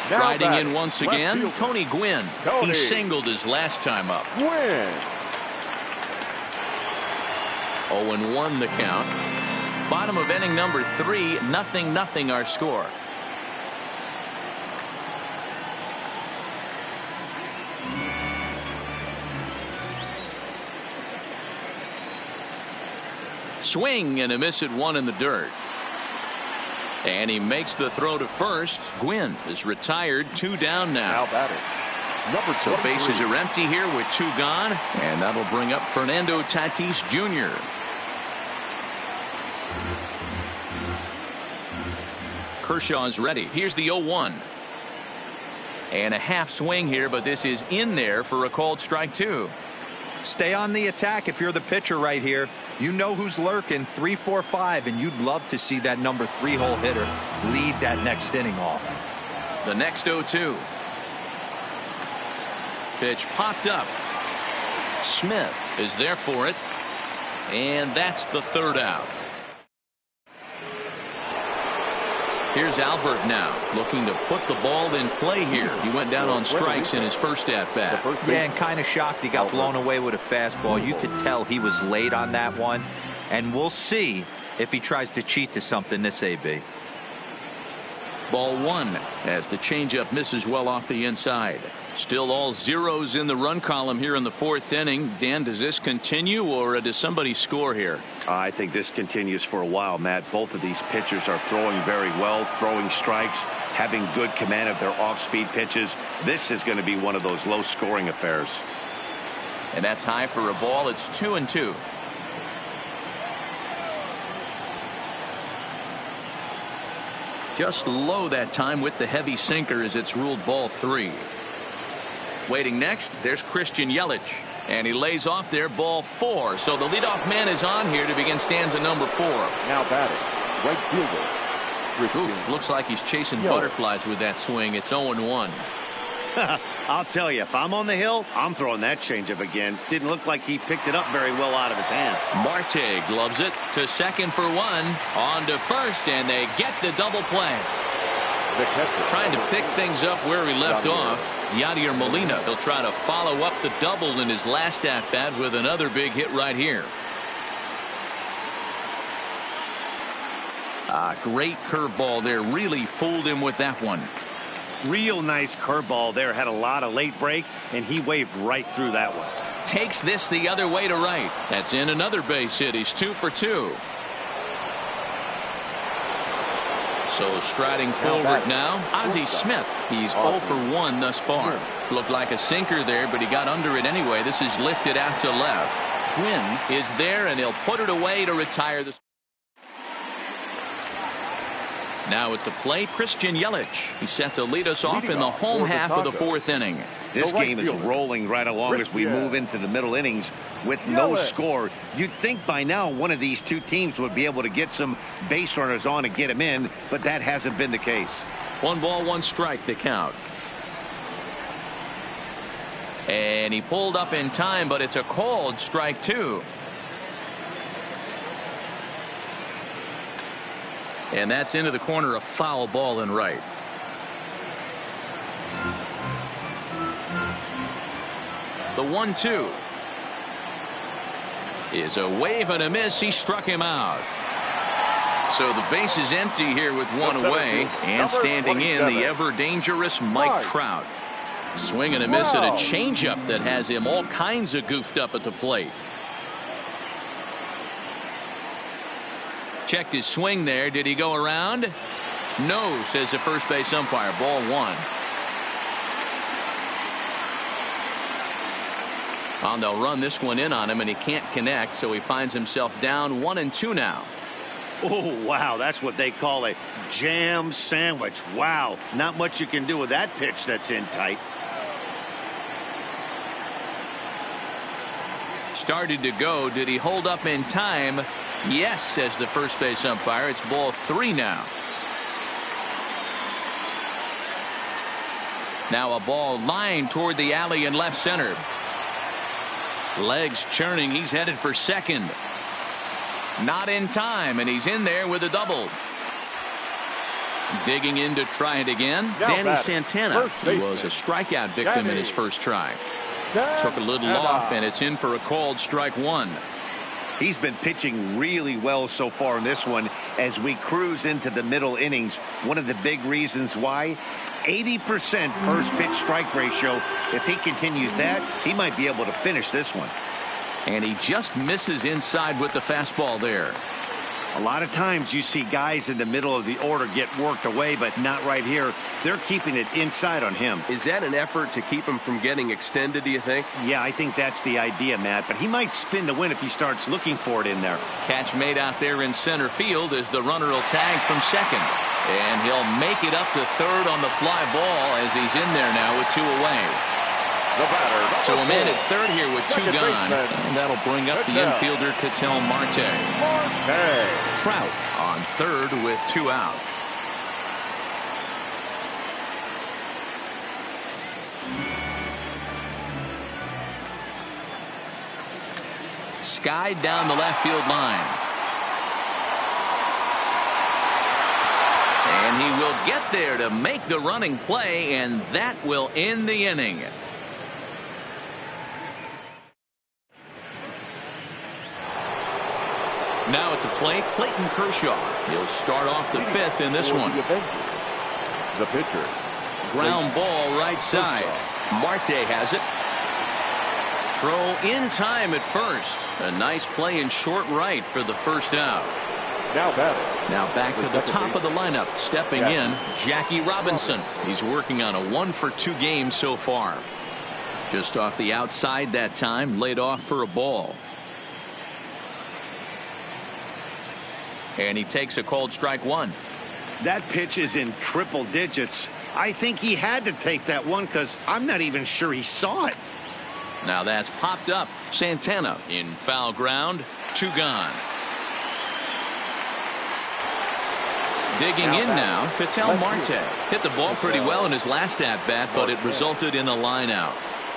Riding in once again, Tony Gwynn. He singled his last time up. 0-1 the count. Bottom of inning number 3, 0-0 our score. Swing and a miss at 1 in the dirt. And he makes the throw to first. Gwynn is retired, 2 down now. So bases are empty here with 2 gone, and that'll bring up Fernando Tatis Jr. Kershaw's ready. Here's the 0-1. And a half swing here, but this is in there for a called strike 2. Stay on the attack if you're the pitcher right here. You know who's lurking, 3, 4, 5, and you'd love to see that number 3-hole hitter lead that next inning off. The next 0-2. Pitch popped up. Smith is there for it. And that's the 3rd out. Here's Albert now looking to put the ball in play here. He went down on strikes in his first at bat. Yeah, and kind of shocked he got blown away with a fastball. You could tell he was late on that one. And we'll see if he tries to cheat to something this AB. Ball 1 as the changeup misses well off the inside. Still all zeros in the run column here in the 4th inning. Dan, does this continue or does somebody score here? I think this continues for a while, Matt. Both of these pitchers are throwing very well, throwing strikes, having good command of their off-speed pitches. This is going to be one of those low-scoring affairs. And that's high for a ball. It's 2-2. Just low that time with the heavy sinker as it's ruled ball 3. Waiting next, there's Christian Yelich. And he lays off there, ball 4. So the leadoff man is on here to begin stanza number 4. Now batting, right fielder. Oof, looks like he's chasing butterflies with that swing. It's 0-1. I'll tell you, if I'm on the hill, I'm throwing that changeup again. Didn't look like he picked it up very well out of his hand. Marte gloves it to second for 1. On to first, and they get the double play. Trying to pick things up where he left off. Yadier Molina, he'll try to follow up the double in his last at bat with another big hit right here. Great curveball there. Really fooled him with that one. Real nice curveball there. Had a lot of late break, and he waved right through that one. Takes this the other way to right. That's in another base hit. He's 2 for 2. So striding forward now, Ozzie Smith. He's 0 for 1 thus far. Looked like a sinker there, but he got under it anyway. This is lifted out to left. Gwynn is there, and he'll put it away to retire the. Now at the plate, Christian Yelich. He's set to lead us off in the home half of the 4th inning. This game is rolling right along as we move into the middle innings with no score. You'd think by now one of these two teams would be able to get some base runners on and get them in, but that hasn't been the case. 1 ball, 1 strike to count. And he pulled up in time, but it's a called strike 2. And that's into the corner, a foul ball and right. The 1-2 is a wave and a miss. He struck him out. So the base is empty here with one away, and standing in the ever dangerous Mike Trout. Swing and a miss at a changeup that has him all kinds of goofed up at the plate. Checked his swing there. Did he go around? No, says the first base umpire. Ball 1. And they'll run this one in on him, and he can't connect, so he finds himself down 1-2 now. Oh, wow, that's what they call a jam sandwich. Wow, not much you can do with that pitch that's in tight. Started to go. Did he hold up in time? Yes, says the first base umpire. It's ball 3 now. Now a ball lined toward the alley in left center. Legs churning. He's headed for second. Not in time, and he's in there with a double. Digging in to try it again. Danny Santana, who was a strikeout victim in his first try. Took a little off, and it's in for a called strike 1. He's been pitching really well so far in this one as we cruise into the middle innings. One of the big reasons why, 80% first pitch strike ratio. If he continues that, he might be able to finish this one. And he just misses inside with the fastball there. A lot of times you see guys in the middle of the order get worked away, but not right here. They're keeping it inside on him. Is that an effort to keep him from getting extended, do you think? Yeah, I think that's the idea, Matt. But he might spin to win if he starts looking for it in there. Catch made out there in center field as the runner will tag from second. And he'll make it up to third on the fly ball as he's in there now with 2 away. So a man at third here with 2 gone. And that'll bring up the infielder, Ketel Marte. Trout on third with 2 out. Skied down the left field line. And he will get there to make the running play, and that will end the inning. Now at the plate, Clayton Kershaw. He'll start off the 5th in this one. The pitcher. Ground ball right side. Marte has it. Throw in time at first. A nice play in short right for the first out. Now batting. Now back to the top of the lineup. Stepping in, Jackie Robinson. He's working on a 1-for-2 game so far. Just off the outside that time. Laid off for a ball. And he takes a called strike 1. That pitch is in triple digits. I think he had to take that one because I'm not even sure he saw it. Now that's popped up. Santana in foul ground. 2 gone. Digging in now, Ketel Marte. Hit the ball pretty well in his last at-bat, but it resulted in a line out.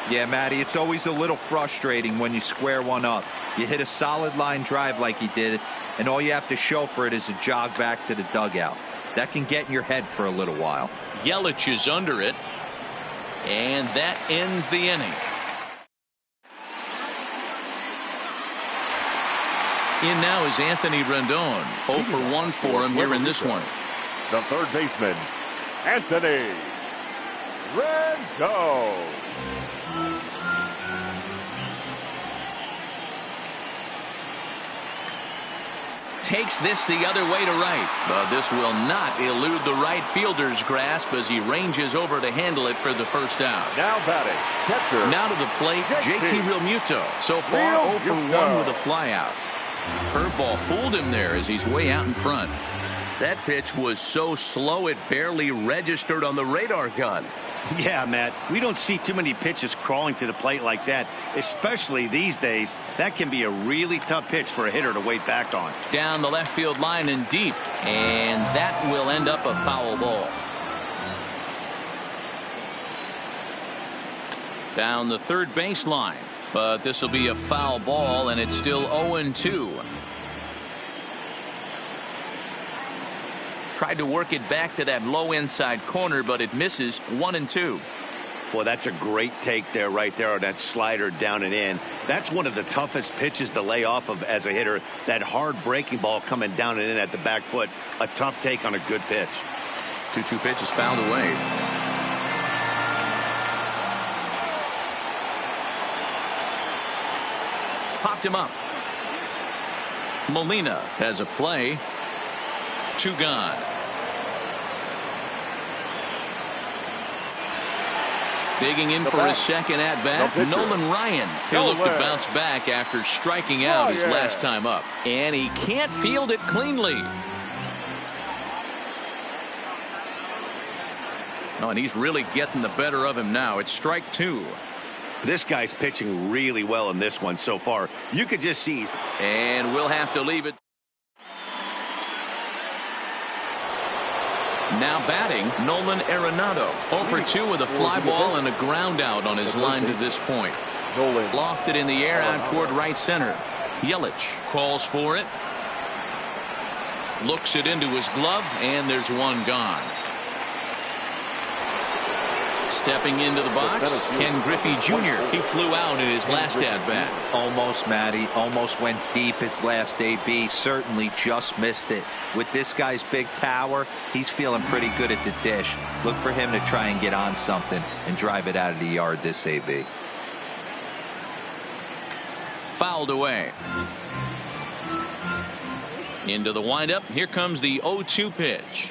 Yeah, Matty, it's always a little frustrating when you square one up. You hit a solid line drive like he did, and all you have to show for it is a jog back to the dugout. That can get in your head for a little while. Yelich is under it, and that ends the inning. In now is Anthony Rendon. 0 for 1 for him here in this one. The third baseman, Anthony Rendon. Takes this the other way to right, but this will not elude the right fielder's grasp as he ranges over to handle it for the first out. Now batting, catcher. Now to the plate, JT Realmuto. So far 0 for 1 with a flyout. Curveball fooled him there as he's way out in front. That pitch was so slow it barely registered on the radar gun. Yeah, Matt, we don't see too many pitches crawling to the plate like that, especially these days. That can be a really tough pitch for a hitter to wait back on. Down the left field line and deep, and that will end up a foul ball. Down the third baseline, but this will be a foul ball, and it's still 0-2. Tried to work it back to that low inside corner, but it misses. 1-2. Well, that's a great take there, right there, on that slider down and in. That's one of the toughest pitches to lay off of as a hitter. That hard breaking ball coming down and in at the back foot. A tough take on a good pitch. 2-2 pitch is fouled away. Popped him up. Molina has a play. 2 gone. Digging in for his second at bat, Nolan Ryan. He'll look to bounce back after striking out his last time up. And he can't field it cleanly. Oh, and he's really getting the better of him now. It's strike 2. This guy's pitching really well in this one so far. You could just see. And we'll have to leave it. Now batting, Nolan Arenado. 0 for 2 with a fly ball and a ground out on his line to this point. Lofted in the air out toward right center. Yelich calls for it. Looks it into his glove, and there's one gone. Stepping into the box, Ken Griffey Jr. He flew out in his last at-bat. Almost, Matty. Almost went deep his last AB. Certainly just missed it. With this guy's big power, he's feeling pretty good at the dish. Look for him to try and get on something and drive it out of the yard this AB. Fouled away. Into the windup. Here comes the 0-2 pitch.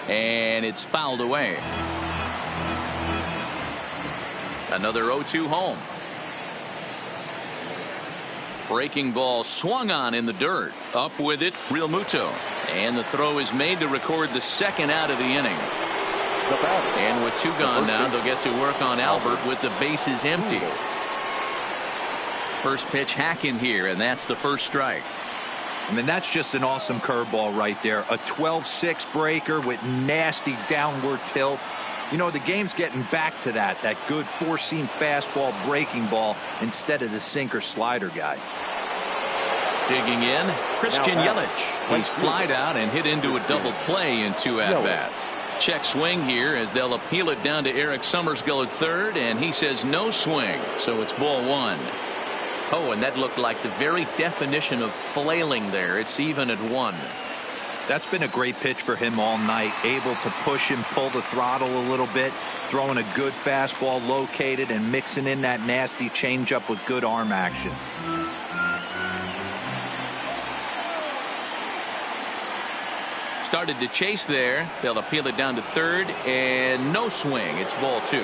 And it's fouled away. Another 0-2 home. Breaking ball swung on in the dirt. Up with it, Real Muto. And the throw is made to record the second out of the inning. And with 2 gone now, they'll get to work on Albert with the bases empty. First pitch hack in here, and that's the first strike. I mean, that's just an awesome curveball right there. A 12-6 breaker with nasty downward tilt. You know, the game's getting back to that good 4-seam fastball breaking ball instead of the sinker slider guy. Digging in, Christian Yelich. He's flied out and hit into a double play in 2 at-bats. Check swing here as they'll appeal it down to Eric Summersgill at third, and he says no swing, so it's ball 1. Oh, and that looked like the very definition of flailing there. It's even at 1. That's been a great pitch for him all night. Able to push him, pull the throttle a little bit, throwing a good fastball located and mixing in that nasty changeup with good arm action. Started to chase there. They'll appeal it down to third, and no swing. It's ball 2.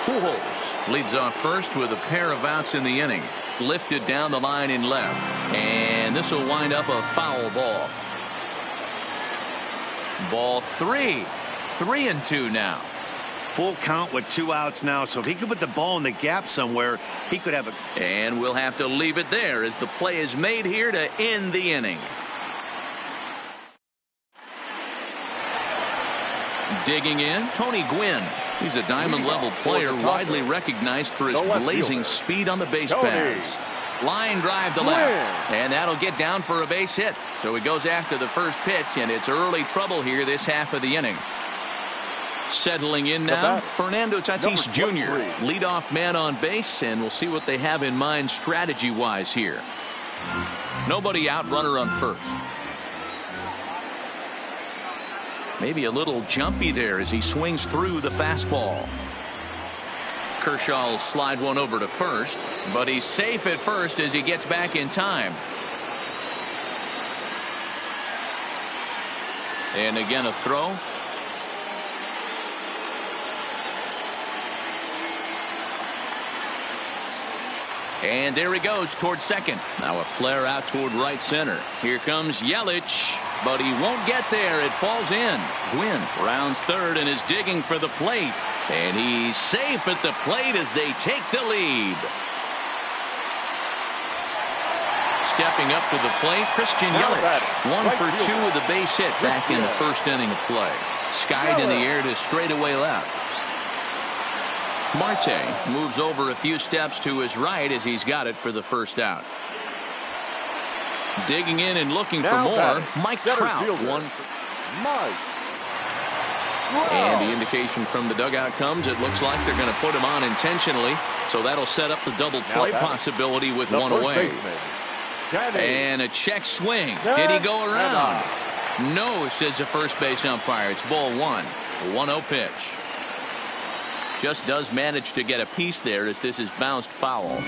Pujols leads off first with a pair of outs in the inning. Lifted down the line in left, and this will wind up a foul ball. Ball 3. 3-2 now. Full count with 2 outs now, so if he could put the ball in the gap somewhere, he could have a. And we'll have to leave it there as the play is made here to end the inning. Digging in, Tony Gwynn. He's a diamond-level player, widely recognized for his blazing speed on the base paths. Line drive to left, and that'll get down for a base hit. So he goes after the first pitch, and it's early trouble here this half of the inning. Settling in now, Fernando Tatis Jr., leadoff man on base, and we'll see what they have in mind strategy-wise here. Nobody out, runner on first. Maybe a little jumpy there as he swings through the fastball. Kershaw will slide one over to first, but he's safe at first as he gets back in time. And again a throw. And there he goes toward second. Now a flare out toward right center. Here comes Yelich. but he won't get there. It falls in. Gwynn rounds third and is digging for the plate. And he's safe at the plate as they take the lead. Stepping up to the plate, Christian Yelich. 1 for 2 with a base hit back in the first inning of play. Skied in the air to straightaway left. Marte moves over a few steps to his right as he's got it for the first out. Digging in and looking for more, Mike Trout. And the indication from the dugout comes, it looks like they're going to put him on intentionally, so that'll set up the double play possibility with one away. And a check swing. Did he go around? No, says the first base umpire. It's ball one. 1-0 pitch. Just does manage to get a piece there as this is bounced foul.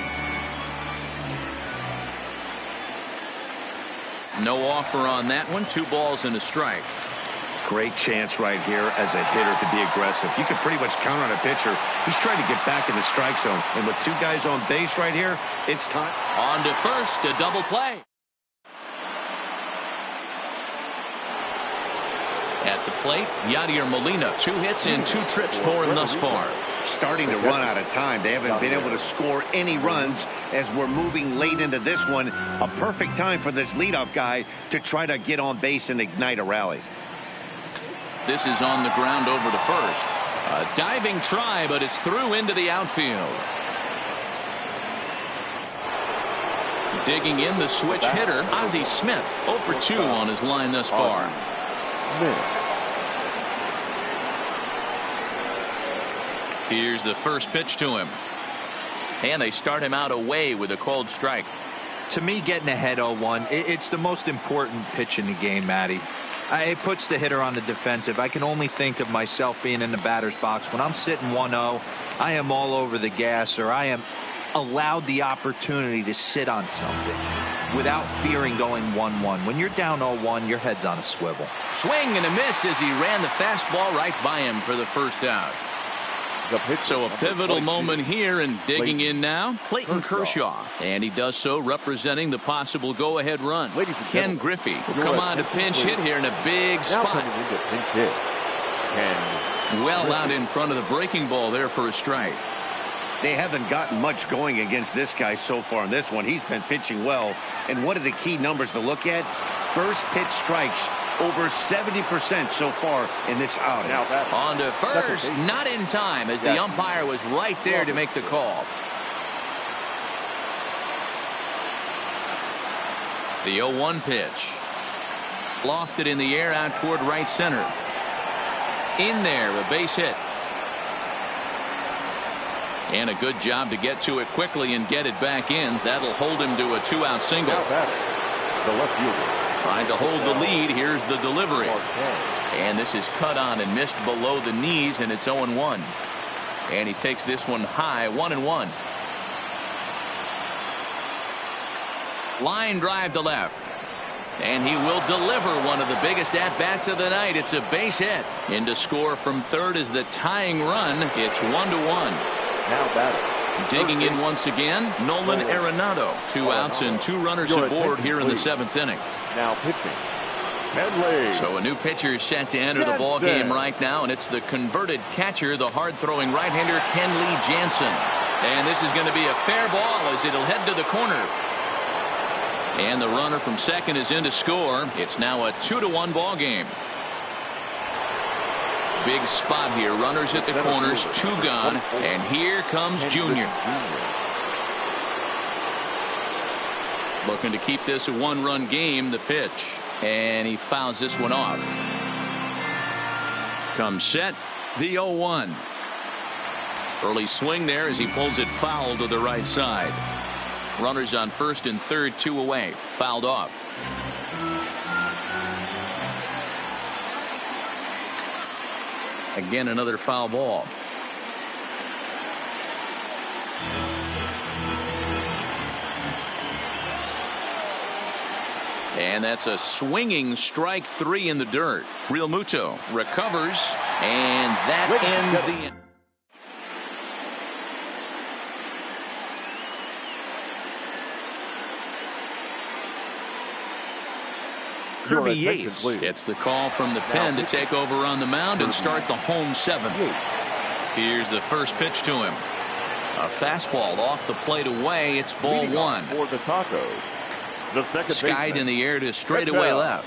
No offer on that one. 2 balls and a strike. Great chance right here as a hitter to be aggressive. You can pretty much count on a pitcher. He's trying to get back in the strike zone. And with 2 guys on base right here, it's time. On to first, a double play. At the plate, Yadier Molina. 2 hits and 2 trips for him thus far. Starting to run out of time. They haven't been able to score any runs as we're moving late into this one. A perfect time for this leadoff guy to try to get on base and ignite a rally. This is on the ground over to first. A diving try, but it's through into the outfield. Digging in the switch hitter, Ozzie Smith. 0 for 2 on his line thus far. Here's the first pitch to him. And they start him out away with a cold strike. To me, getting ahead 0-1, it's the most important pitch in the game, Matty. It puts the hitter on the defensive. I can only think of myself being in the batter's box. When I'm sitting 1-0, I am all over the gas, or I am allowed the opportunity to sit on something without fearing going 1-1. When you're down 0-1, your head's on a swivel. Swing and a miss as he ran the fastball right by him for the first out. So a pivotal moment here, and digging in now, Clayton Kershaw. And he does so representing the possible go-ahead run. Ken Griffey will come on to pinch hit here in a big spot. Well out in front of the breaking ball there for a strike. They haven't gotten much going against this guy so far in this one. He's been pitching well. And what are the key numbers to look at? First pitch strikes. Over 70% so far in this outing. On to first, not in time as the umpire was right there to make the call. The 0-1 pitch. Lofted in the air out toward right center. In there, a base hit. And a good job to get to it quickly and get it back in. That'll hold him to a 2-out single. The left fielder. Trying to hold the lead. Here's the delivery. And this is cut on and missed below the knees, and it's 0-1. And he takes this one high, 1-1. Line drive to left. And he will deliver one of the biggest at-bats of the night. It's a base hit. In to score from third is the tying run. It's 1-1. Now batting. Digging in once again, Nolan Arenado. 2 outs and 2 runners aboard here in the 7th inning. Now pitching. Kenley. So a new pitcher is set to enter the ball game right now, and it's the converted catcher, the hard-throwing right-hander Kenley Jansen. And this is going to be a fair ball as it'll head to the corner. And the runner from second is in to score. It's now a 2-1 ball game. Big spot here. Runners at the corners, 2 gone, and here comes Junior. Looking to keep this a 1-run game. The pitch, and he fouls this one off. Comes set, the 0-1. Early swing there as he pulls it foul to the right side. Runners on first and third, 2 away. Fouled off. Again, another foul ball. And that's a swinging strike 3 in the dirt. Real Muto recovers, and that ends the inning. Kirby Yates gets the call from the pen to take over on the mound and start the home seventh. Here's the first pitch to him. A fastball off the plate away. It's ball one. For the Tacos, the second skied in the air to straightaway left.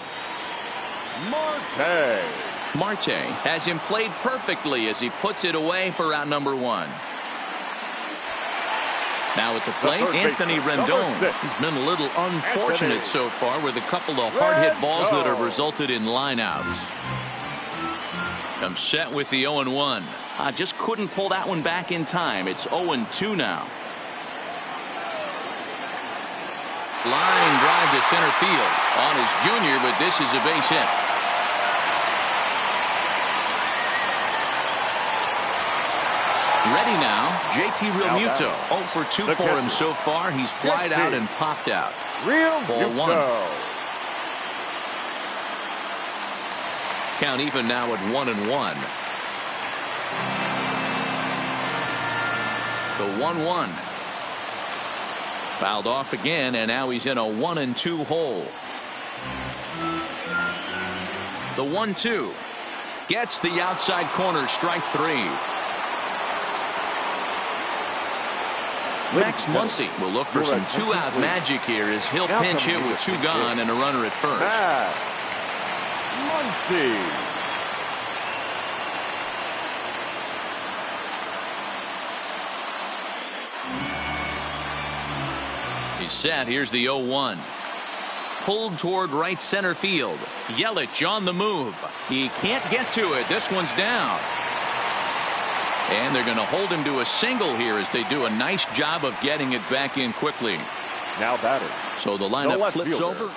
Marte has him played perfectly as he puts it away for out number one. Now at the plate, Anthony Rendon. He's been a little unfortunate so far with a couple of hard-hit balls that have resulted in lineouts. I'm set with the 0-1. I just couldn't pull that one back in time. It's 0-2 now. Line drive to center field on his junior, but this is a base hit. Ready now, JT Realmuto. 0 for 2 for him so far. He's flied out and popped out. Ball one. Count even now at 1-1. The 1-1. Fouled off again, and now he's in a 1-2 hole. The 1-2 gets the outside corner, strike three. Max Muncy will look for some two-out magic here as he'll pinch hit with 2 gone and a runner at first. Muncy. He's set. Here's the 0-1. Pulled toward right center field. Yelich on the move. He can't get to it. This one's down. And they're going to hold him to a single here as they do a nice job of getting it back in quickly. Now batting. So the lineup flips over.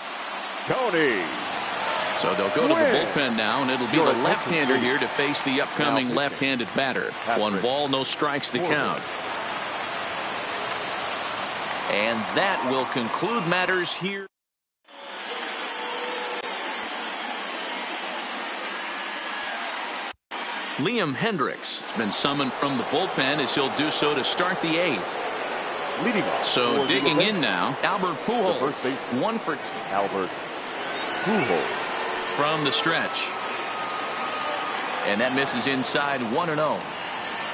Tony. So they'll go to the bullpen now, and it'll be the left-hander here to face the upcoming left-handed batter. 1 ball, no strikes to count. And that will conclude matters here. Liam Hendricks has been summoned from the bullpen as he'll do so to start the 8th. Leading off. So digging in now, Albert Pujols. 1 for 2. Albert Pujols. From the stretch. And that misses inside 1-0.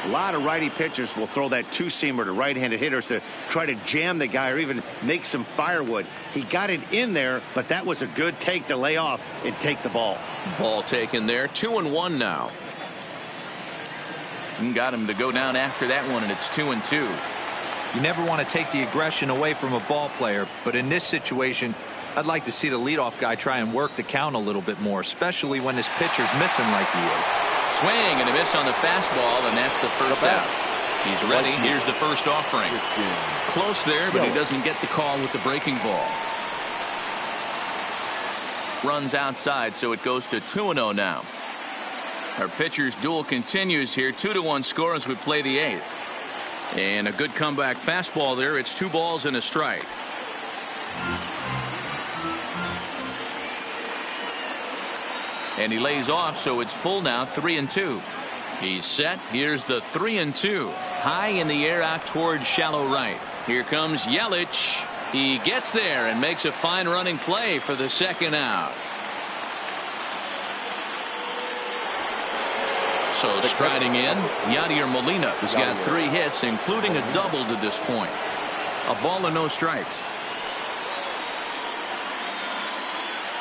A lot of righty pitchers will throw that two-seamer to right-handed hitters to try to jam the guy or even make some firewood. He got it in there, but that was a good take to lay off and take the ball. Ball taken there. 2-1 now. And got him to go down after that one, and it's 2-2. You never want to take the aggression away from a ball player, but in this situation, I'd like to see the leadoff guy try and work the count a little bit more, especially when this pitcher's missing like he is. Swing and a miss on the fastball, and that's the first out. He's ready. Here's the first offering. Close there, but he doesn't get the call with the breaking ball. Runs outside, so it goes to 2-0 now. Our pitcher's duel continues here. 2-1 score as we play the 8th. And a good comeback fastball there. It's 2 balls and a strike. And he lays off, so it's full now, 3-2. He's set. Here's the 3-2. High in the air out towards shallow right. Here comes Yelich. He gets there and makes a fine running play for the second out. So striding in, Yadier Molina has got 3 hits, including a double to this point. A ball and no strikes.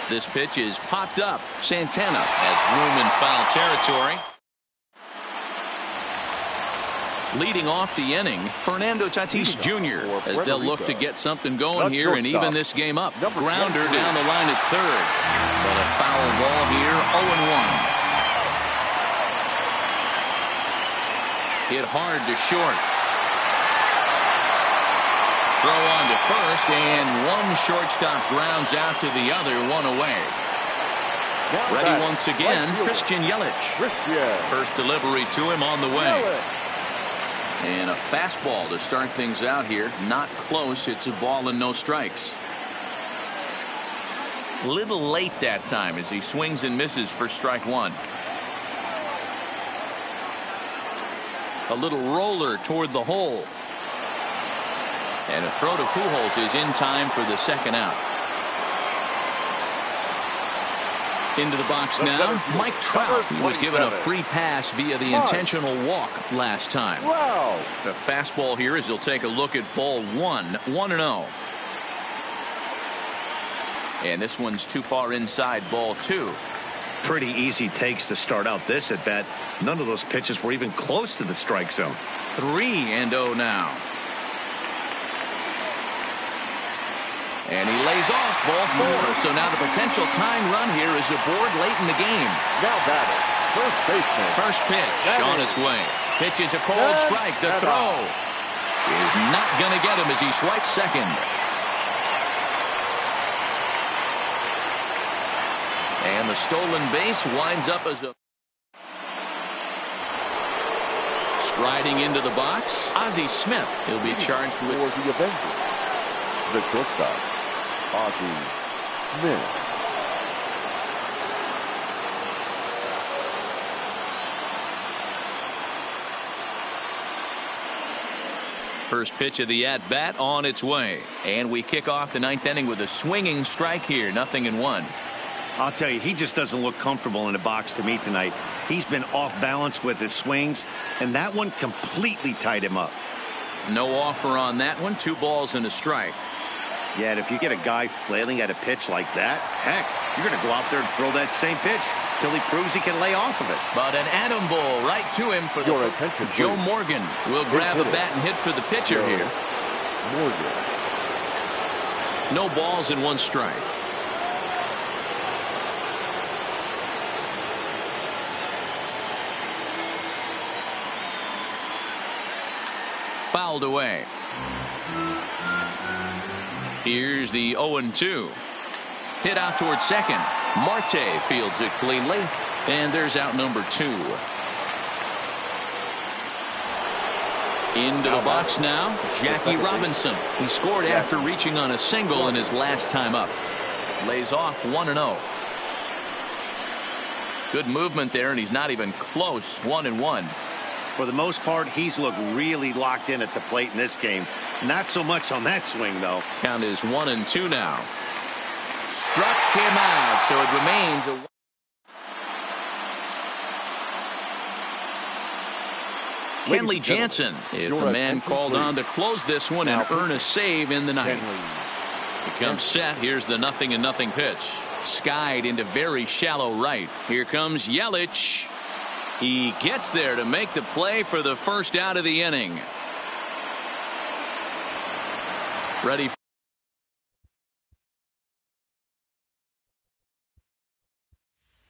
This pitch is popped up. Santana has room in foul territory. Leading off the inning, Fernando Tatis Jr. as they'll look to get something going here and even this game up. Grounder down the line at third. But a foul ball here, 0-1. Hit hard to short. Throw on to first, and one shortstop grounds out to the other, 1 away. Ready once again, Christian Yelich. First delivery to him on the way. And a fastball to start things out here. Not close. It's a ball and no strikes. Little late that time as he swings and misses for strike 1. A little roller toward the hole. And a throw to Pujols is in time for the second out. Into the box now, Mike Trout. He was given a free pass via the intentional walk last time. Wow. The fastball here as he'll take a look at ball 1-0. And this one's too far inside, ball 2. Pretty easy takes to start out this at bat. None of those pitches were even close to the strike zone. 3-0 now. And he lays off ball 4. So now the potential tying run here is aboard late in the game. Now batting, first baseman. First pitch on its way. Pitch is a cold strike. The throw is not going to get him as he swipes second. And the stolen base winds up as a striding into the box. Ozzie Smith. He'll be charged with the Avengers. The shortstop, Ozzie Smith. first pitch of the at-bat on its way. And we kick off the ninth inning with a swinging strike here. 0-1. I'll tell you, he just doesn't look comfortable in the box to me tonight. He's been off balance with his swings, and that one completely tied him up. No offer on that one. 2 balls and a strike. Yeah, and if you get a guy flailing at a pitch like that, heck, you're going to go out there and throw that same pitch till he proves he can lay off of it. But an atom ball right to him for your attention. Joe Morgan will grab a bat and hit for the pitcher here. Morgan. No balls and 1 strike. Fouled away. Here's the 0-2. Hit out towards second. Marte fields it cleanly. And there's out number 2. Into the box now, Jackie Robinson. He scored after reaching on a single in his last time up. Lays off 1-0. Good movement there, and he's not even close. 1-1. For the most part, he's looked really locked in at the plate in this game. Not so much on that swing, though. Count is 1-2 now. Struck him out, so it remains a... Kenley Jansen is the man called on to close this one and earn a save in the ninth. Becomes set. Here's the 0-0 pitch. Skied into very shallow right. Here comes Yelich. He gets there to make the play for the first out of the inning. Ready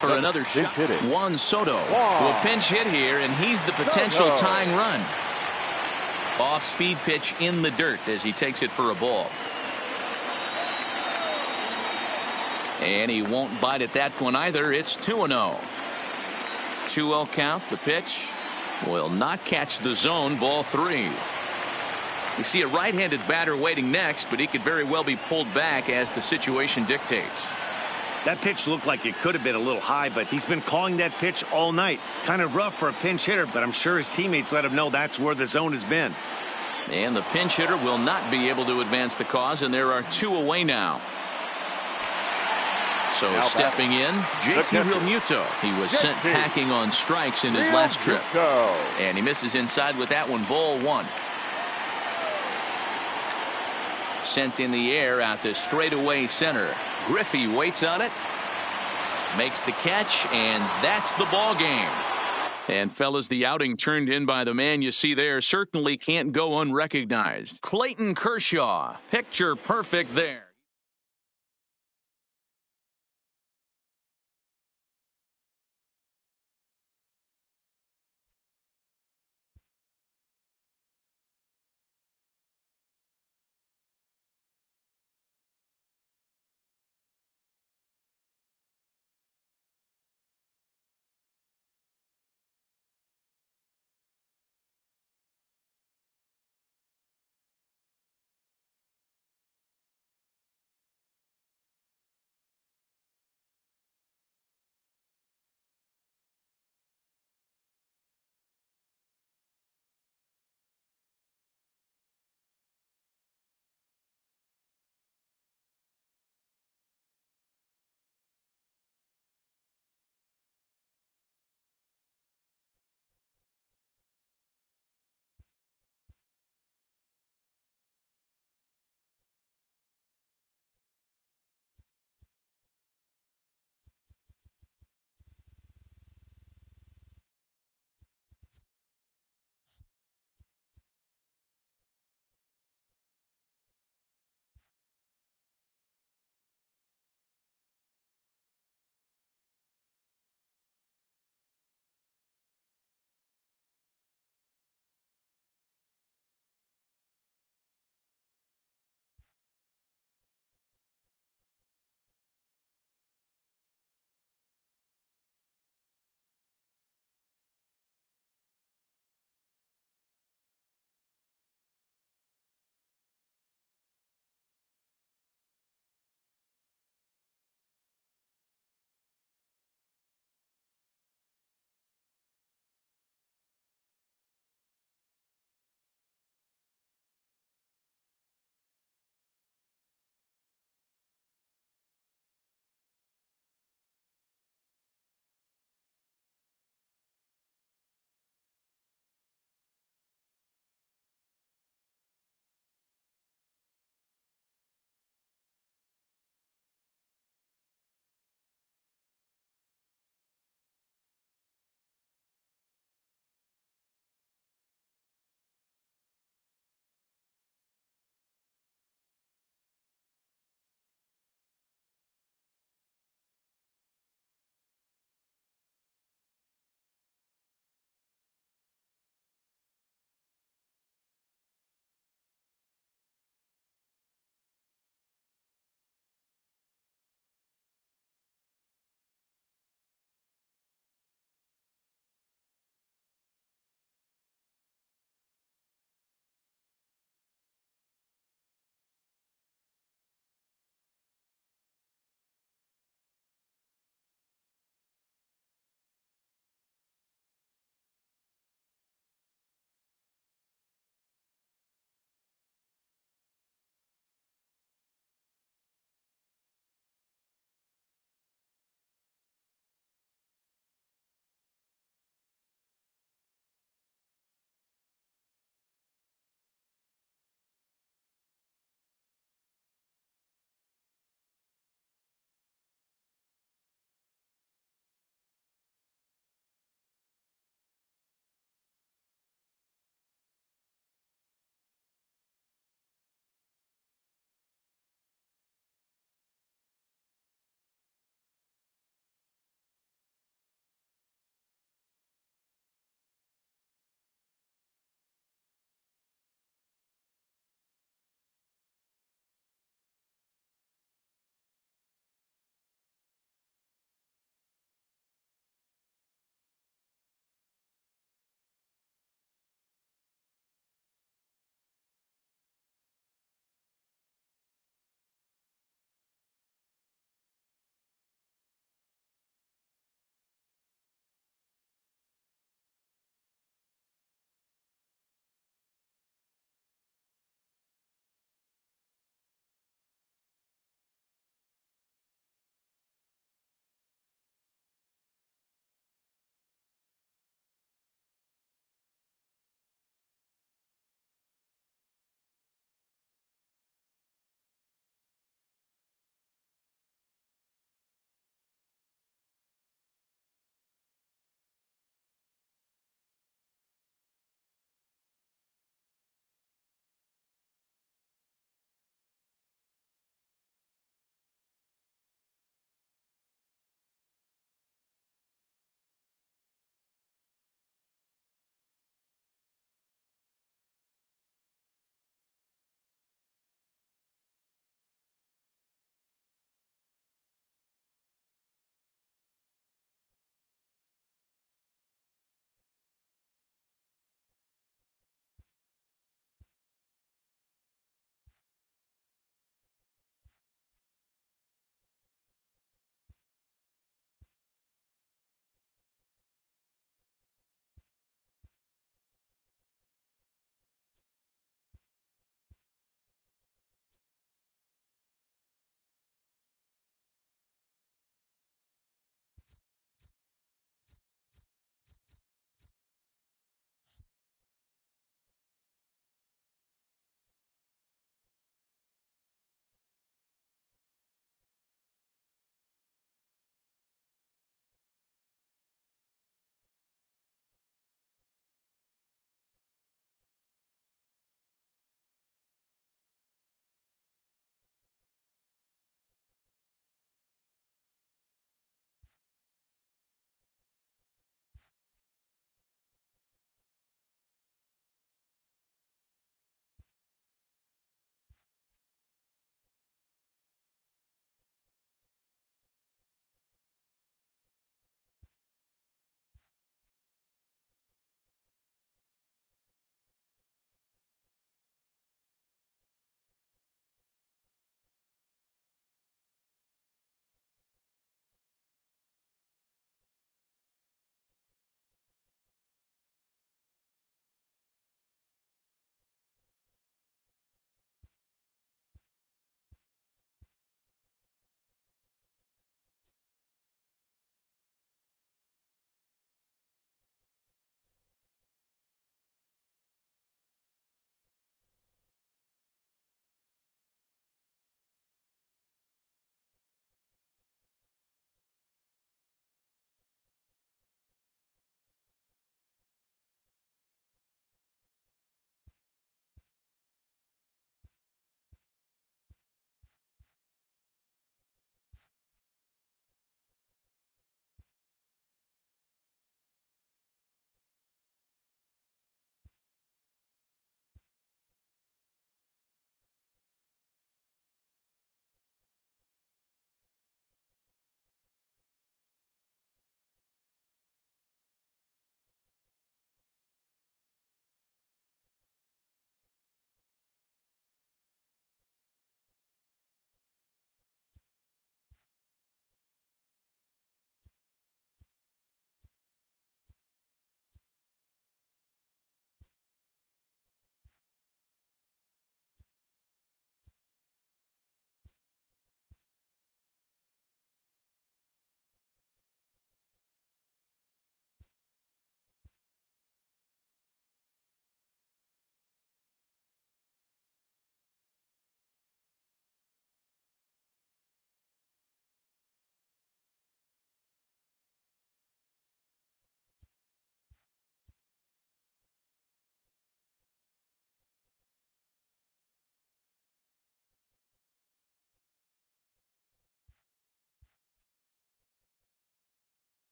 for another shot. Juan Soto will pinch hit here, and he's the potential tying run. Off-speed pitch in the dirt as he takes it for a ball. And he won't bite at that one either. It's 2-0. 2-0 count. The pitch will not catch the zone. Ball 3. We see a right-handed batter waiting next, but he could very well be pulled back as the situation dictates. That pitch looked like it could have been a little high, but he's been calling that pitch all night. Kind of rough for a pinch hitter, but I'm sure his teammates let him know that's where the zone has been. And the pinch hitter will not be able to advance the cause, and there are 2 away now. So now stepping in, JT Realmuto. He was sent packing on strikes in his last trip. And he misses inside with that one. Ball 1. Sent in the air out to straightaway center. Griffey waits on it. Makes the catch, and that's the ball game. And fellas, the outing turned in by the man you see there certainly can't go unrecognized. Clayton Kershaw. Picture perfect there.